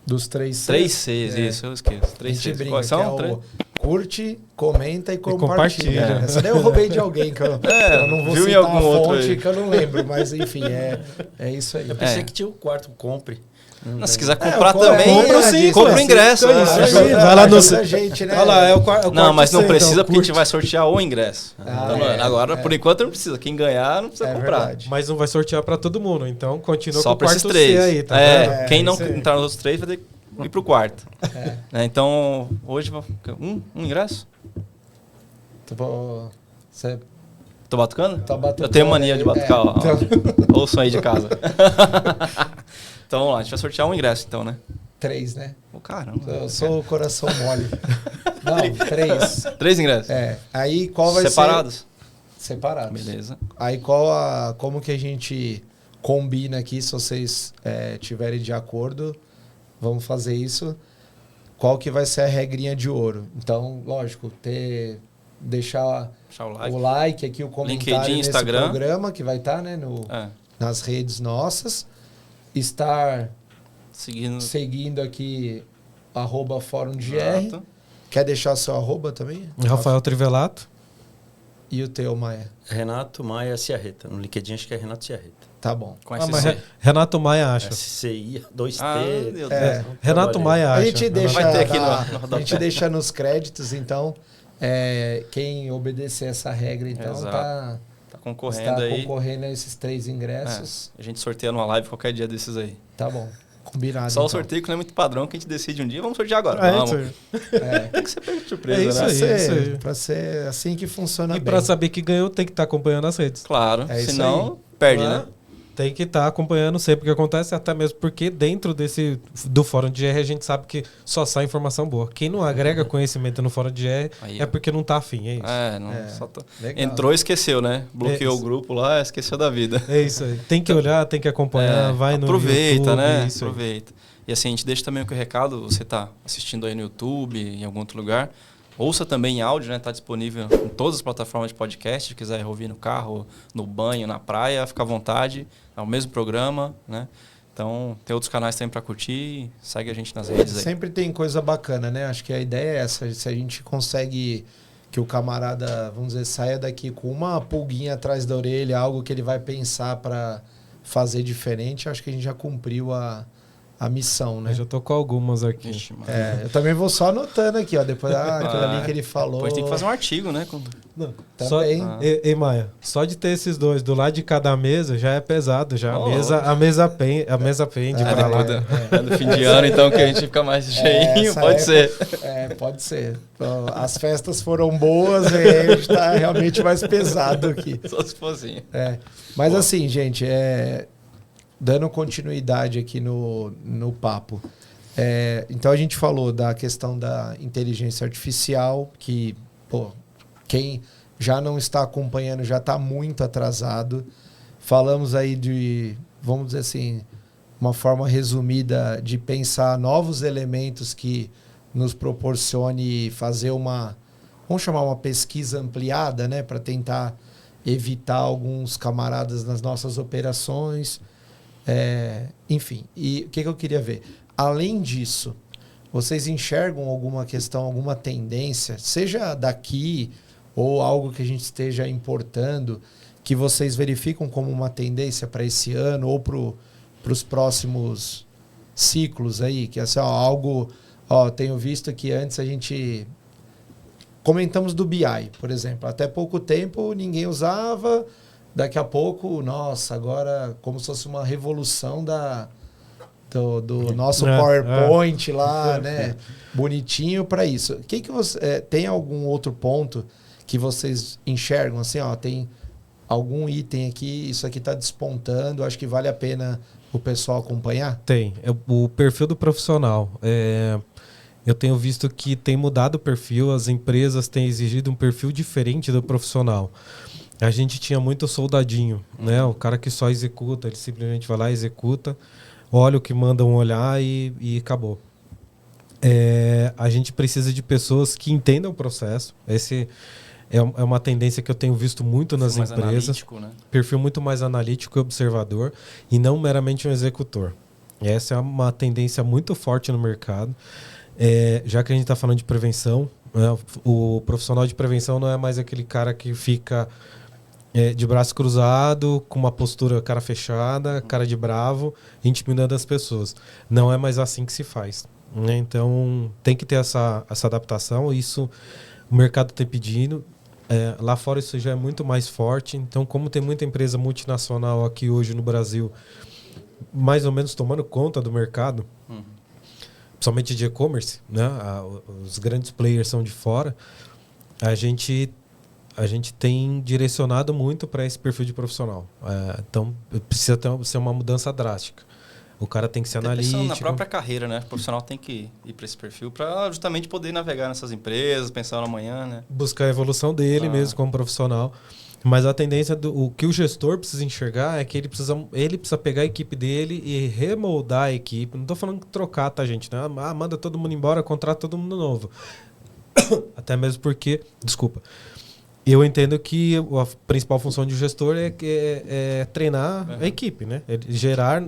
dos 3 Cs. 3 Cs, isso, eu esqueço. 3 Cs. Quais são? Curte, comenta e compartilha. Essa daí eu roubei de alguém que eu não vou citar a fonte que eu não lembro, mas enfim, é isso aí. Eu pensei que tinha o quarto compre. Se quiser comprar também, compra o ingresso. Vai lá no gente, né? Olha lá, o quarto não, mas não precisa porque a gente vai sortear o ingresso. Agora, por enquanto, não precisa. Quem ganhar, não precisa comprar. Verdade. Mas não vai sortear para todo mundo. Então, continua só com o quarto esses 3 C aí. Tá quem não entrar nos outros 3 vai ter que ir pro quarto. Então, hoje, um ingresso? Tô batucando? Eu tenho mania de batucar. Ou som aí de casa. Então, vamos lá. A gente vai sortear um ingresso, então, né? 3, né? Caramba. Eu sou coração mole. Não, 3. 3 ingressos? Aí, qual vai ser... Separados. Beleza. Aí, como que a gente combina aqui, se vocês tiverem de acordo, vamos fazer isso. Qual que vai ser a regrinha de ouro? Então, lógico, deixar o like aqui, o comentário LinkedIn, nesse Instagram. programa, que vai estar, né, nas redes nossas. Estar seguindo aqui @FórumGR. Quer deixar seu arroba também? Rafael Trivelato. E o teu, Maia? Renato Maia Ciarreta. No LinkedIn acho que é Renato Ciarreta. Tá bom. Mas Renato Maia acha. SCI, 2T. Renato Maia acha. A gente deixa, a gente deixa nos créditos, então, quem obedecer essa regra, então, está concorrendo a esses 3 ingressos. A gente sorteia numa live qualquer dia desses aí. Tá bom. Combinado. Só o sorteio que não é muito padrão, que a gente decide um dia, vamos sortear agora. Tem que ser pego de surpresa, isso aí. Pra ser assim que funciona bem. E pra saber que ganhou, tem que estar acompanhando as redes. Claro, senão perde, né? Tem que estar acompanhando sempre o que acontece, até mesmo porque dentro do Fórum de GR a gente sabe que só sai informação boa. Quem não agrega conhecimento no Fórum de GR é porque não tá afim, é isso. Entrou e esqueceu, né? Bloqueou o grupo lá, esqueceu da vida. É isso aí. Tem que olhar, tem que acompanhar, vai no aproveita, YouTube, né? Isso aproveita. E assim, a gente deixa também o recado, você tá assistindo aí no YouTube, em algum outro lugar, ouça também em áudio, né? Tá disponível em todas as plataformas de podcast, se quiser ouvir no carro, no banho, na praia, fica à vontade. É o mesmo programa, né? Então, tem outros canais também para curtir. Segue a gente nas redes aí. Sempre tem coisa bacana, né? Acho que a ideia é essa. Se a gente consegue que o camarada, vamos dizer, saia daqui com uma pulguinha atrás da orelha, algo que ele vai pensar para fazer diferente, acho que a gente já cumpriu a a missão, né? Eu já tô com algumas aqui. Ixi, eu também vou só anotando aqui, ó. Depois aquilo ali que ele falou. Depois tem que fazer um artigo, né? Não, também. Ei, Maia, só de ter esses dois do lado de cada mesa já é pesado. Já a mesa pende pra lá. No fim de ano, então, que a gente fica mais cheinho, pode ser. Pode ser. Então, as festas foram boas e a gente tá realmente mais pesado aqui. Só se fosse. Mas assim, gente, dando continuidade aqui no papo. Então a gente falou da questão da inteligência artificial, que, quem já não está acompanhando já está muito atrasado. Falamos aí de, vamos dizer assim, uma forma resumida de pensar novos elementos que nos proporcione fazer vamos chamar uma pesquisa ampliada, né, para tentar evitar alguns camaradas nas nossas operações. Enfim, e o que eu queria ver? Além disso, vocês enxergam alguma questão, alguma tendência, seja daqui ou algo que a gente esteja importando, que vocês verificam como uma tendência para esse ano ou para os próximos ciclos aí? Que é assim, algo... tenho visto que antes a gente... Comentamos do BI, por exemplo. Até pouco tempo ninguém usava... Daqui a pouco, nossa, agora como se fosse uma revolução do nosso PowerPoint lá, né? Bonitinho para isso. Que você tem algum outro ponto que vocês enxergam assim, tem algum item aqui, isso aqui está despontando, acho que vale a pena o pessoal acompanhar? Tem. O perfil do profissional. Eu tenho visto que tem mudado o perfil, as empresas têm exigido um perfil diferente do profissional. A gente tinha muito soldadinho, né? O cara que só executa, ele simplesmente vai lá e executa, olha o que mandam olhar e acabou. A gente precisa de pessoas que entendam o processo. Esse é uma tendência que eu tenho visto muito nas empresas. Né? Perfil muito mais analítico e observador e não meramente um executor. Essa é uma tendência muito forte no mercado. Já que a gente está falando de prevenção, né? O profissional de prevenção não é mais aquele cara que fica... de braço cruzado, com uma postura cara fechada, cara de bravo, intimidando as pessoas. Não é mais assim que se faz, né? Então, tem que ter essa adaptação. Isso o mercado tem pedindo. Lá fora isso já é muito mais forte. Então, como tem muita empresa multinacional aqui hoje no Brasil, mais ou menos tomando conta do mercado, principalmente de e-commerce, né? Os grandes players são de fora. A gente tem direcionado muito para esse perfil de profissional. Então, precisa ser uma mudança drástica. O cara tem que ser analítico. Na própria carreira, né? O profissional tem que ir para esse perfil para justamente poder navegar nessas empresas, pensar no amanhã, né? Buscar a evolução dele mesmo como profissional. Mas a tendência, o que o gestor precisa enxergar é que ele precisa pegar a equipe dele e remoldar a equipe. Não estou falando que trocar, tá, gente? Né? Manda todo mundo embora, contrata todo mundo novo. Até mesmo porque... Desculpa. Eu entendo que a principal função de gestor é treinar a equipe, né? Gerar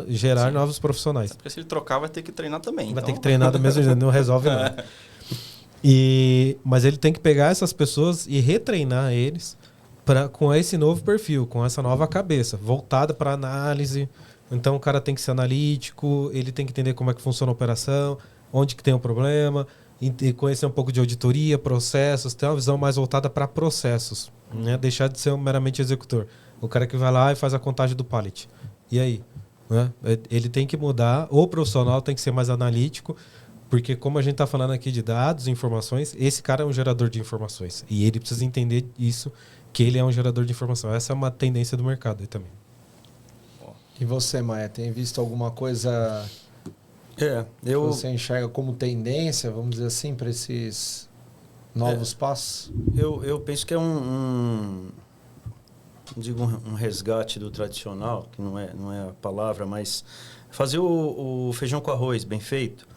novos profissionais. Porque se ele trocar, vai ter que treinar também. Vai ter que treinar do mesmo jeito, não resolve nada. Mas ele tem que pegar essas pessoas e retreinar eles com esse novo perfil, com essa nova cabeça, voltada para análise. Então o cara tem que ser analítico, ele tem que entender como é que funciona a operação, onde que tem o problema... E conhecer um pouco de auditoria, processos, ter uma visão mais voltada para processos, né? Deixar de ser um meramente executor. O cara que vai lá e faz a contagem do pallet. E aí? Né? Ele tem que mudar, o profissional tem que ser mais analítico, porque como a gente está falando aqui de dados, informações, esse cara é um gerador de informações. E ele precisa entender isso, que ele é um gerador de informação. Essa é uma tendência do mercado aí também. E você, Maia, tem visto alguma coisa... Você enxerga como tendência, vamos dizer assim, para esses novos passos? Eu penso que é um resgate do tradicional, que não é a palavra, mas fazer o feijão com arroz bem feito,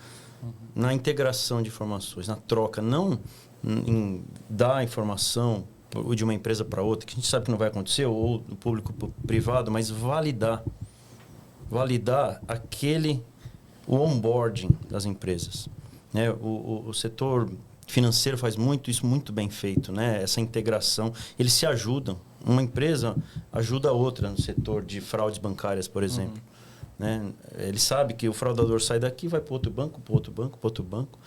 na integração de informações, na troca, não em dar informação de uma empresa para outra, que a gente sabe que não vai acontecer, ou do público privado, mas validar o onboarding das empresas, né? O setor financeiro faz isso muito bem feito, né? Essa integração, eles se ajudam. Uma empresa ajuda a outra no setor de fraudes bancárias, por exemplo. né? Ele sabe que o fraudador sai daqui, vai para outro banco, para outro banco, para outro banco.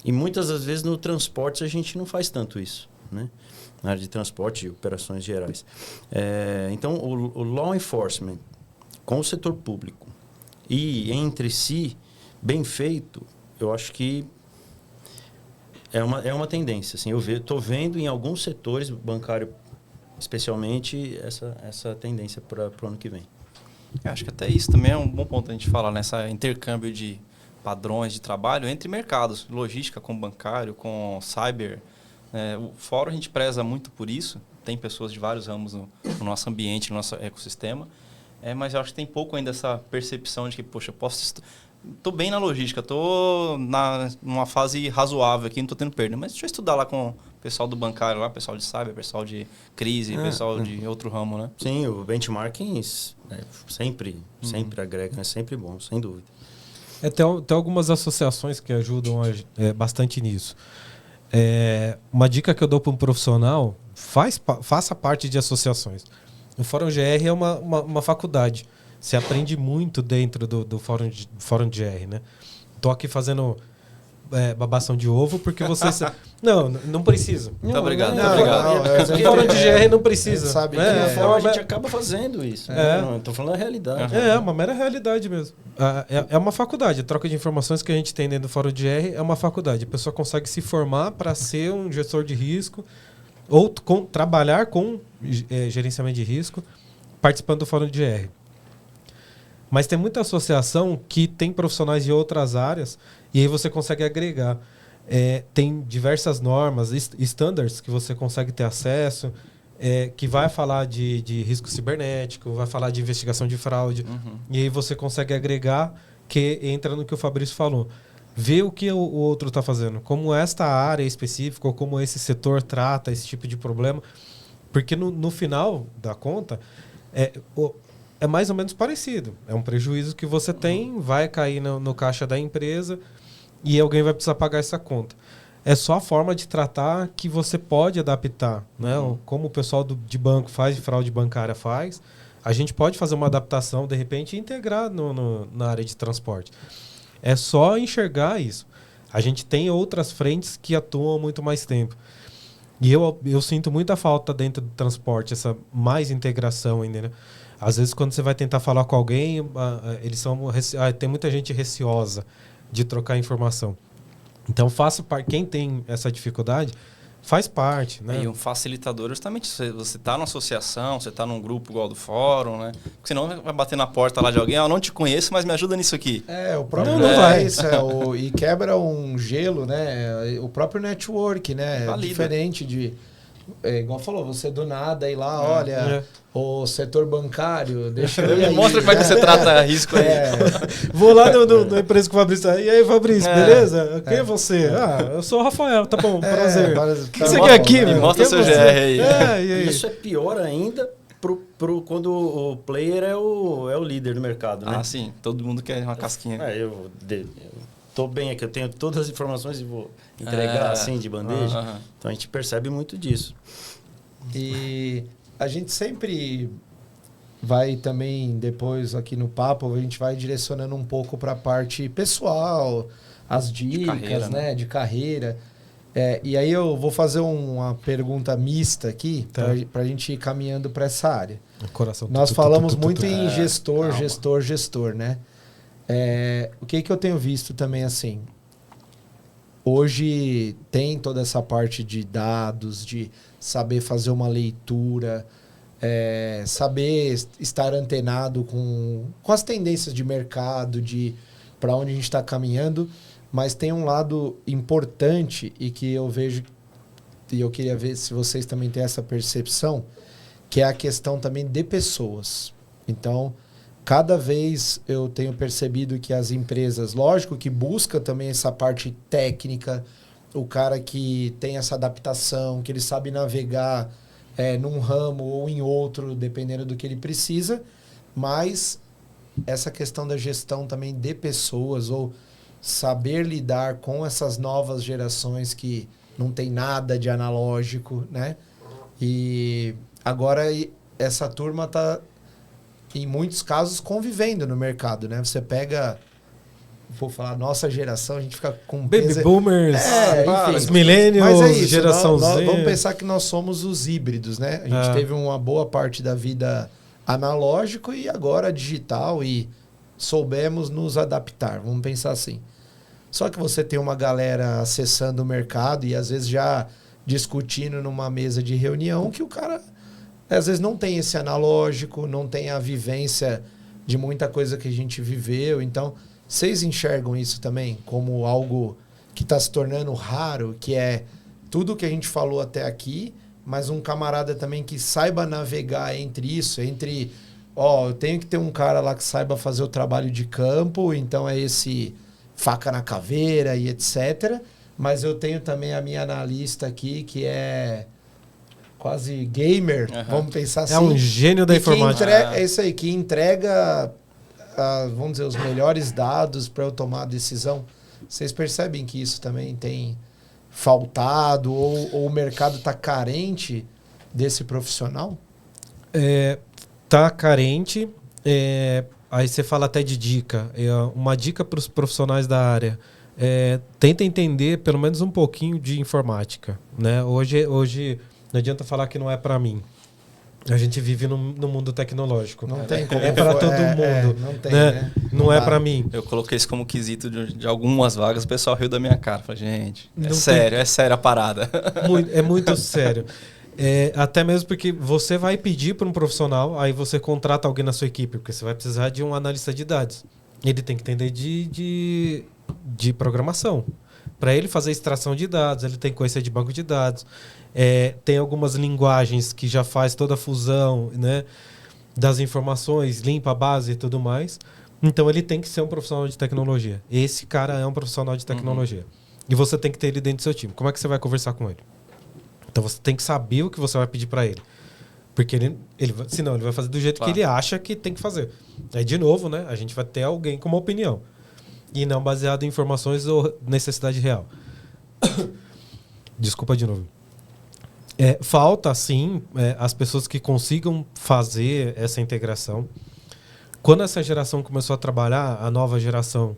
E muitas das vezes no transporte a gente não faz tanto isso, né? Na área de transporte e operações gerais. Então, o law enforcement com o setor público e entre si, bem feito, eu acho que é uma tendência. Assim, eu estou vendo em alguns setores, bancário especialmente, essa tendência para o ano que vem. Acho que até isso também é um bom ponto a gente falar, nessa intercâmbio de padrões de trabalho entre mercados, logística com bancário, com cyber. O fórum a gente preza muito por isso, tem pessoas de vários ramos no nosso ambiente, no nosso ecossistema, mas eu acho que tem pouco ainda essa percepção de que, poxa, eu posso... Estou bem na logística, estou numa fase razoável aqui, não estou tendo perda, mas deixa eu estudar lá com o pessoal do bancário, lá, pessoal de cyber, pessoal de crise, pessoal de outro ramo, né? Sim, o benchmarking sempre agrega, é sempre bom, sem dúvida. Tem algumas associações que ajudam bastante nisso. Uma dica que eu dou para um profissional, faça parte de associações. O Fórum GR é uma faculdade. Você aprende muito dentro do Fórum GR, né? Tô aqui fazendo babação de ovo porque você... não precisa. Muito obrigado. O Fórum de GR não precisa. Sabe a gente acaba fazendo isso. Não, estou falando da realidade. É uma mera realidade mesmo. É uma faculdade. A troca de informações que a gente tem dentro do Fórum de GR é uma faculdade. A pessoa consegue se formar para ser um gestor de risco ou trabalhar com gerenciamento de risco participando do Fórum de GR. Mas tem muita associação que tem profissionais de outras áreas e aí você consegue agregar. Tem diversas normas, standards que você consegue ter acesso, que vai falar de risco cibernético, vai falar de investigação de fraude. E aí você consegue agregar, que entra no que o Fabrício falou. Ver o que o outro está fazendo, como esta área específica ou como esse setor trata esse tipo de problema. Porque no final da conta... é mais ou menos parecido. É um prejuízo que você tem, vai cair no caixa da empresa e alguém vai precisar pagar essa conta. É só a forma de tratar que você pode adaptar, né? Como o pessoal de banco faz, de fraude bancária faz. A gente pode fazer uma adaptação, de repente, e integrar na área de transporte. É só enxergar isso. A gente tem outras frentes que atuam muito mais tempo. E eu sinto muita falta dentro do transporte, essa mais integração ainda, né? Às vezes, quando você vai tentar falar com alguém, tem muita gente receosa de trocar informação. Então, quem tem essa dificuldade, faz parte, né? E um facilitador, justamente, você está numa associação, você está num grupo igual do fórum, né? Porque senão vai bater na porta lá de alguém, eu não te conheço, mas me ajuda nisso aqui. O próprio não vai. E quebra um gelo, né? O próprio network, né? É diferente de... igual falou, você do nada ir lá, olha, o setor bancário, deixa eu ir aí. Mostra como é que você trata risco aí. Vou lá na empresa com o Fabrício. E aí, Fabrício, beleza? Quem é você? Eu sou o Rafael, tá bom, prazer. O que você quer aqui? Mostra seu GR aí. Isso é pior ainda quando o player é o líder do mercado, né? Sim, todo mundo quer uma casquinha. Eu tô bem aqui, eu tenho todas as informações e vou entregar assim de bandeja. Então a gente percebe muito disso. E a gente sempre vai também, depois aqui no papo, a gente vai direcionando um pouco para a parte pessoal, as dicas, de carreira, né? De carreira. E aí eu vou fazer uma pergunta mista aqui, para a gente ir caminhando para essa área. Nós falamos muito em gestor, né? O que eu tenho visto também assim? Hoje tem toda essa parte de dados, de saber fazer uma leitura, saber estar antenado com as tendências de mercado, de para onde a gente está caminhando, mas tem um lado importante e que eu vejo, e eu queria ver se vocês também têm essa percepção, que é a questão também de pessoas. Então, cada vez eu tenho percebido que as empresas, lógico que busca também essa parte técnica, o cara que tem essa adaptação, que ele sabe navegar num ramo ou em outro, dependendo do que ele precisa, mas essa questão da gestão também de pessoas, ou saber lidar com essas novas gerações que não tem nada de analógico, né? E agora essa turma está em muitos casos, convivendo no mercado, né? Você pega... Vou falar, nossa geração, a gente fica com... Baby boomers, enfim, millennials, mas é isso, geração Z. Vamos pensar que nós somos os híbridos, né? A gente teve uma boa parte da vida analógico e agora digital e soubemos nos adaptar, vamos pensar assim. Só que você tem uma galera acessando o mercado e às vezes já discutindo numa mesa de reunião que o cara às vezes não tem esse analógico, não tem a vivência de muita coisa que a gente viveu. Então, vocês enxergam isso também como algo que está se tornando raro, que é tudo que a gente falou até aqui, mas um camarada também que saiba navegar entre isso, entre, eu tenho que ter um cara lá que saiba fazer o trabalho de campo, então é esse faca na caveira e etc. Mas eu tenho também a minha analista aqui, que é quase gamer, vamos pensar assim. É um gênio da informática. É isso aí, que entrega... vamos dizer, os melhores dados para eu tomar a decisão. Vocês percebem que isso também tem faltado ou o mercado está carente desse profissional? Tá carente. Aí você fala até de dica. Uma dica para os profissionais da área. Tenta entender pelo menos um pouquinho de informática. Né? Hoje não adianta falar que não é para mim. A gente vive no mundo tecnológico. Não tem como. É para todo mundo. Não tem, né? Não é para mim. Eu coloquei isso como quesito de algumas vagas. O pessoal riu da minha cara. Falei, gente, Não é sério a parada. É muito sério. Até mesmo porque você vai pedir para um profissional, aí você contrata alguém na sua equipe, porque você vai precisar de um analista de dados. Ele tem que entender de programação. Para ele fazer extração de dados, ele tem que conhecer de banco de dados. Tem algumas linguagens que já faz toda a fusão, né, das informações, limpa a base e tudo mais. Então ele tem que ser um profissional de tecnologia. Esse cara é um profissional de tecnologia. E você tem que ter ele dentro do seu time. Como é que você vai conversar com ele? Então você tem que saber o que você vai pedir para ele. Porque senão ele vai fazer do jeito que ele acha que tem que fazer. Aí, de novo, né, a gente vai ter alguém com uma opinião. E não baseado em informações ou necessidade real. Desculpa de novo. Falta, sim, as pessoas que consigam fazer essa integração. Quando essa geração começou a trabalhar, a nova geração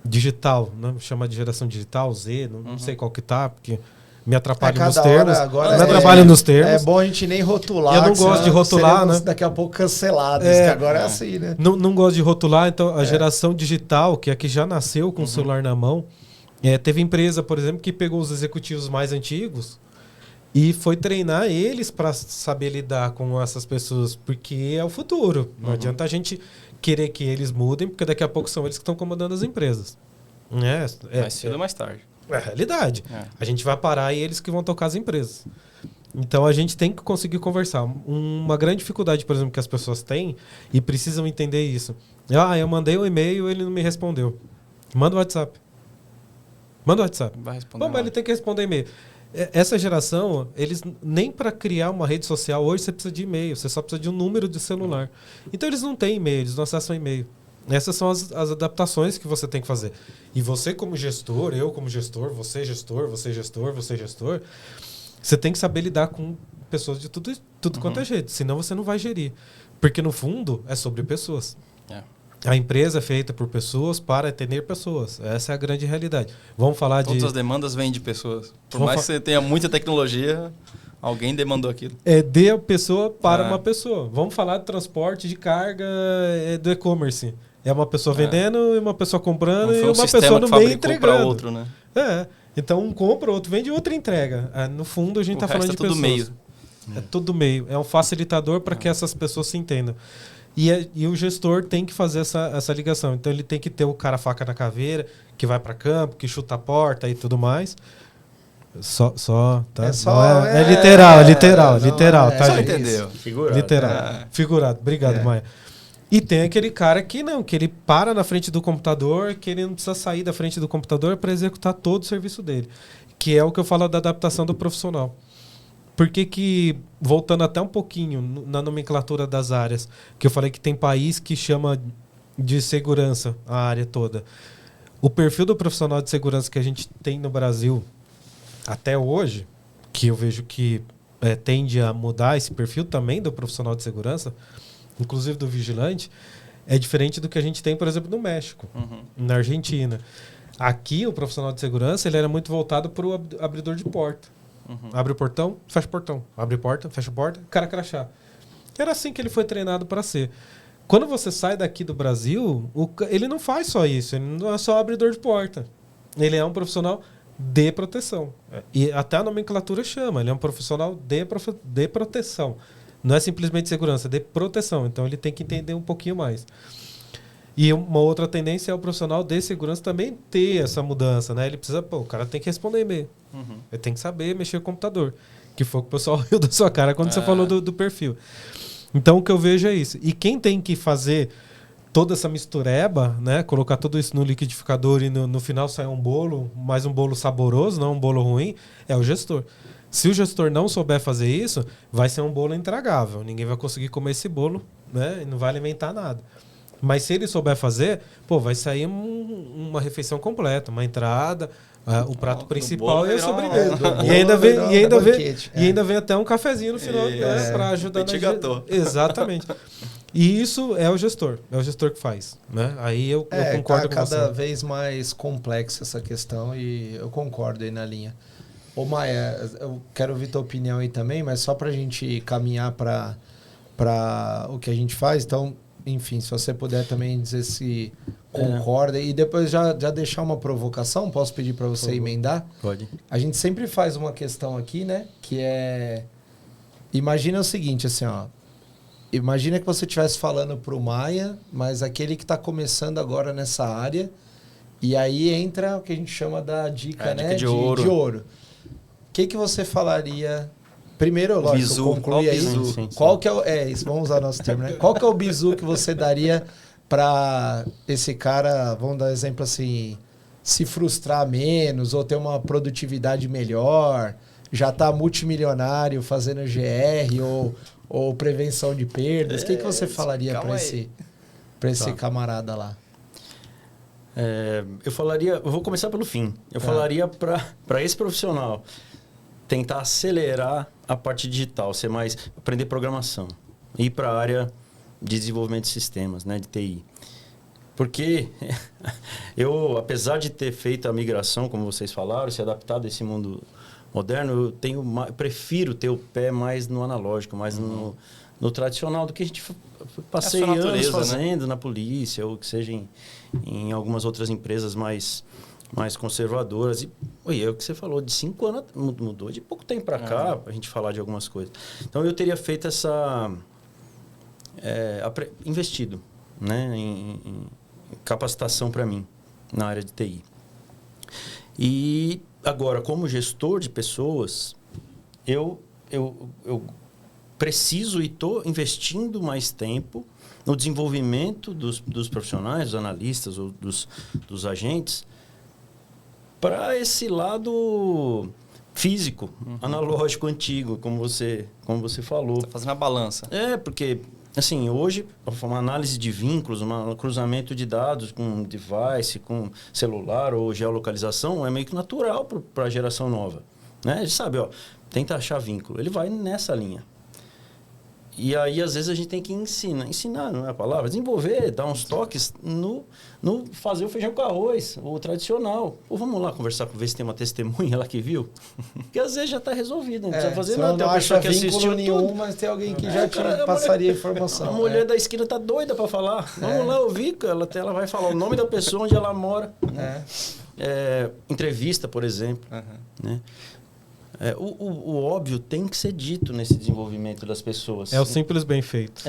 digital, né? Chama de geração digital, Z, não sei qual que tá, porque me atrapalha nos termos. Me atrapalha nos termos. É bom a gente nem rotular. Eu não gosto de rotular, né? Daqui a pouco cancelados, que agora é assim, né? Não gosto de rotular, então a geração digital, que aqui já nasceu com o celular na mão, teve empresa, por exemplo, que pegou os executivos mais antigos e foi treinar eles para saber lidar com essas pessoas, porque é o futuro. Não adianta a gente querer que eles mudem, porque daqui a pouco são eles que estão comandando as empresas. Mais cedo ou mais tarde. É a realidade. A gente vai parar e eles que vão tocar as empresas. Então a gente tem que conseguir conversar. Uma grande dificuldade, por exemplo, que as pessoas têm e precisam entender isso. Eu mandei um e-mail, ele não me respondeu. Manda o WhatsApp. Vai responder. Mas ele tem que responder e-mail. Essa geração, eles nem para criar uma rede social hoje você precisa de e-mail, você só precisa de um número de celular. Então eles não têm e-mail, eles não acessam e-mail. Essas são as adaptações que você tem que fazer. E você como gestor, eu como gestor, você gestor, você tem que saber lidar com pessoas de tudo quanto é jeito. Senão você não vai gerir. Porque no fundo é sobre pessoas. A empresa é feita por pessoas para atender pessoas. Essa é a grande realidade. Vamos falar Todas as demandas vêm de pessoas. Por mais que você tenha muita tecnologia, alguém demandou aquilo. De a pessoa para uma pessoa. Vamos falar de transporte de carga do e-commerce. É uma pessoa vendendo e uma pessoa comprando e uma pessoa no meio entregando. Outro, né? Então um compra, outro vende, outro entrega. No fundo a gente está falando de pessoas. Meio. É tudo meio. É um facilitador para que essas pessoas se entendam. E o gestor tem que fazer essa ligação. Então ele tem que ter o cara faca na caveira, que vai para campo, que chuta a porta e tudo mais. Tá? Literal, tá, só gente? Entendeu? Figurado. Literal. Figurado. Obrigado, Maia. E tem aquele cara que ele para na frente do computador, que ele não precisa sair da frente do computador para executar todo o serviço dele. Que é o que eu falo da adaptação do profissional. Porque voltando até um pouquinho na nomenclatura das áreas, que eu falei que tem país que chama de segurança a área toda. O perfil do profissional de segurança que a gente tem no Brasil até hoje, que eu vejo que tende a mudar esse perfil também do profissional de segurança, inclusive do vigilante, é diferente do que a gente tem, por exemplo, no México, na Argentina. Aqui, o profissional de segurança ele era muito voltado para o abridor de porta. Abre o portão, fecha o portão. Abre a porta, fecha a porta, cara crachá. Era assim que ele foi treinado para ser. Quando você sai daqui do Brasil, ele não faz só isso. Ele não é só abridor de porta. Ele é um profissional de proteção. E até a nomenclatura chama. Ele é um profissional de proteção. Não é simplesmente segurança, é de proteção. Então ele tem que entender um pouquinho mais. E uma outra tendência é o profissional de segurança também ter essa mudança, né? Ele precisa, o cara tem que responder e-mail. Ele tem que saber mexer com o computador. Que foi o que o pessoal riu da sua cara quando você falou do perfil. Então o que eu vejo é isso. E quem tem que fazer toda essa mistureba, né? Colocar tudo isso no liquidificador e no final sair um bolo, mais um bolo saboroso, não um bolo ruim, é o gestor. Se o gestor não souber fazer isso, vai ser um bolo intragável. Ninguém vai conseguir comer esse bolo, né? E não vai alimentar nada. Mas se ele souber fazer, vai sair uma refeição completa, uma entrada, o prato principal e a sobremesa. E ainda vem até um cafezinho no final, para ajudar na... Exatamente. E isso é o gestor que faz, né? Aí eu concordo com você. Cada vez mais complexa essa questão e eu concordo aí na linha. Ô Maia, eu quero ouvir tua opinião aí também, mas só para a gente caminhar para o que a gente faz, então, enfim, se você puder também dizer se concorda e depois já deixar uma provocação, posso pedir para você emendar? Pode. A gente sempre faz uma questão aqui, né, que é... Imagina o seguinte, assim, ó, imagina que você estivesse falando para o Maia, mas aquele que está começando agora nessa área, e aí entra o que a gente chama da dica, né, dica de ouro. O que você falaria? Primeiro, lógico, concluir aí. Sim. Qual que isso, vamos usar nosso termo, né? Qual que é o bizu que você daria para esse cara, vamos dar um exemplo assim, se frustrar menos ou ter uma produtividade melhor, já tá multimilionário fazendo GR ou prevenção de perdas? O que você falaria para esse camarada lá? Eu vou começar pelo fim. Eu falaria para esse profissional tentar acelerar a parte digital, aprender programação, ir para a área de desenvolvimento de sistemas, né, de TI. Porque eu, apesar de ter feito a migração, como vocês falaram, se adaptado a esse mundo moderno, eu prefiro ter o pé mais no analógico, mais no tradicional, do que a gente passei anos fazendo, né, na polícia, ou que seja em algumas outras empresas mais conservadoras. E é o que você falou, de 5 anos mudou de pouco tempo para cá, a gente falar de algumas coisas. Então eu teria feito investido, né, em capacitação para mim na área de TI. E agora, como gestor de pessoas, eu preciso e estou investindo mais tempo no desenvolvimento dos profissionais, dos analistas ou dos agentes, para esse lado físico, analógico, antigo, como você falou. Está fazendo a balança. Porque, assim, hoje, uma análise de vínculos, um cruzamento de dados com device, com celular ou geolocalização, é meio que natural para a geração nova. Né? Ele sabe, tenta achar vínculo. Ele vai nessa linha. E aí, às vezes, a gente tem que ensinar não é a palavra, desenvolver, dar uns toques no fazer o feijão com arroz, o tradicional. Vamos lá conversar, ver se tem uma testemunha lá que viu. Porque às vezes já está resolvido, não precisa fazer nada. Não acha vínculo nenhum, mas tem alguém que já te passaria informação. A mulher da esquina está doida para falar. Vamos lá ouvir, ela vai falar o nome da pessoa, onde ela mora. Entrevista, por exemplo. Né? O óbvio tem que ser dito nesse desenvolvimento das pessoas. É o simples bem feito.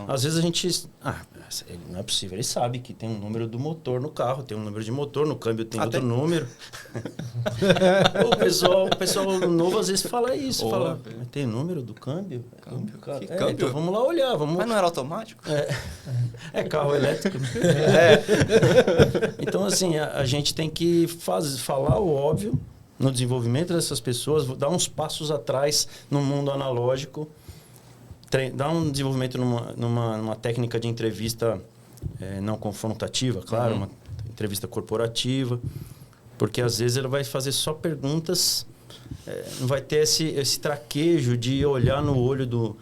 Às vezes a gente... não é possível. Ele sabe que tem um número do motor no carro, tem um número de motor, no câmbio tem outro número. O pessoal novo às vezes fala isso. Fala, mas tem número do câmbio? Câmbio? Então vamos lá olhar. Mas não era automático? É carro elétrico. Então, assim, a gente tem que falar o óbvio no desenvolvimento dessas pessoas, dar uns passos atrás no mundo analógico, dar um desenvolvimento numa técnica de entrevista não confrontativa, claro, uma entrevista corporativa, porque às vezes ela vai fazer só perguntas, não vai ter esse traquejo de olhar no olho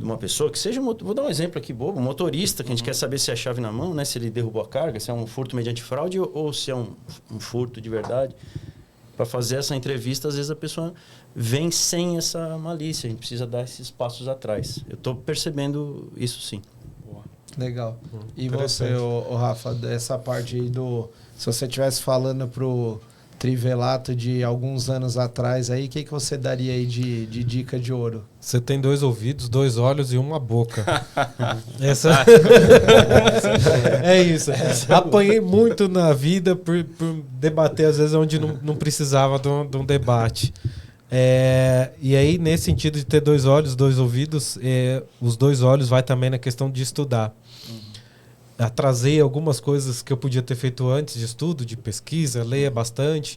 uma pessoa, que seja, vou dar um exemplo aqui bobo, um motorista, que a gente quer saber se é a chave na mão, né? Se ele derrubou a carga, se é um furto mediante fraude ou se é um furto de verdade. Para fazer essa entrevista, às vezes a pessoa vem sem essa malícia, a gente precisa dar esses passos atrás. Eu estou percebendo isso sim. Legal. E você, o Rafa, dessa parte aí se você estivesse falando pro Trivelato de alguns anos atrás aí, o que você daria aí de dica de ouro? Você tem 2 ouvidos, 2 olhos e uma boca. É isso. Apanhei muito na vida por debater, às vezes, onde não precisava de um debate. E aí, nesse sentido de ter 2 olhos, 2 ouvidos, os 2 olhos vai também na questão de estudar. Atrasei algumas coisas que eu podia ter feito antes de estudo, de pesquisa, leia bastante,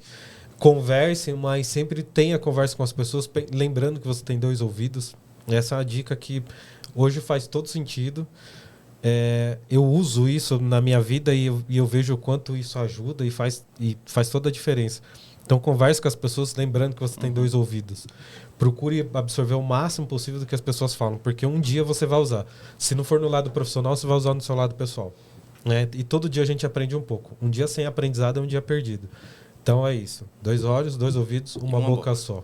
converse, mas sempre tenha conversa com as pessoas, lembrando que você tem 2 ouvidos. Essa é uma dica que hoje faz todo sentido. Eu uso isso na minha vida e eu vejo o quanto isso ajuda e faz toda a diferença. Então, converse com as pessoas lembrando que você tem 2 ouvidos. Procure absorver o máximo possível do que as pessoas falam, porque um dia você vai usar. Se não for no lado profissional, você vai usar no seu lado pessoal. Né? E todo dia a gente aprende um pouco. Um dia sem aprendizado é um dia perdido. Então é isso. 2 olhos, 2 ouvidos, uma boca só.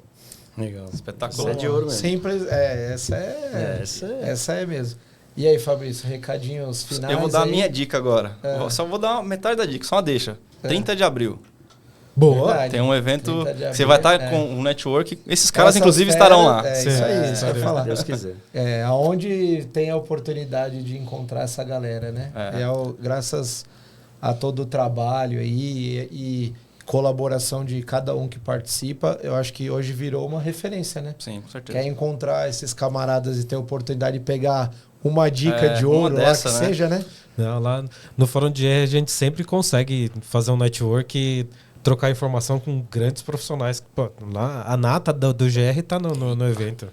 Legal. Espetacular. Essa é de ouro mesmo. Simples, essa é mesmo. E aí, Fabrício, recadinhos finais? Eu vou dar aí? a minha dica agora. Só vou dar metade da dica, só uma deixa. 30 de abril. Boa. Verdade. Tem um evento, abril, você vai estar com um network. Esses caras, inclusive, estarão lá. Isso aí, isso que eu ia falar. Se Deus quiser. Aonde tem a oportunidade de encontrar essa galera, né? Graças a todo o trabalho aí e colaboração de cada um que participa, eu acho que hoje virou uma referência, né? Sim, com certeza. Quer encontrar esses camaradas e ter a oportunidade de pegar uma dica de ouro dessa, lá que seja, né? Não, lá no Fórum de GR a gente sempre consegue fazer um network e trocar informação com grandes profissionais. Pô, lá, a nata do GR está no evento.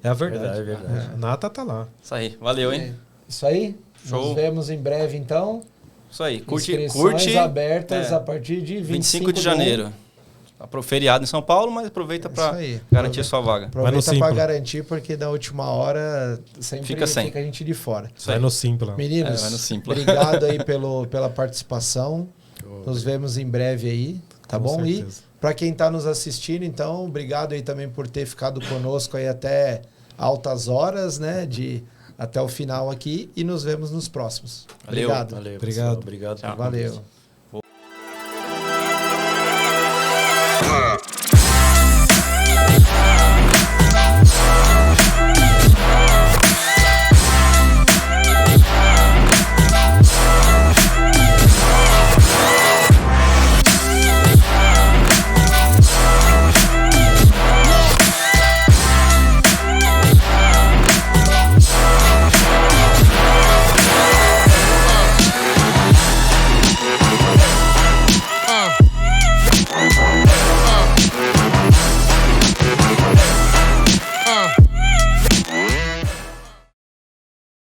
É a verdade. Verdade. A nata está lá. Isso aí, valeu, hein? Isso aí. Show. Nos vemos em breve, então. Isso aí, curte abertas a partir de 25 de janeiro. Pro feriado em São Paulo, mas aproveita para garantir a sua vaga. Aproveita para garantir, porque da última hora sempre fica a gente de fora. Vai no Simpla. Meninos, vai no Simpla. Obrigado aí pela participação. Nos vemos em breve aí, tá Com bom? certeza. E para quem está nos assistindo, então, obrigado aí também por ter ficado conosco aí até altas horas, né? Até o final aqui, e nos vemos nos próximos. Valeu. Obrigado. Valeu. Obrigado. Obrigado. Tchau. Valeu.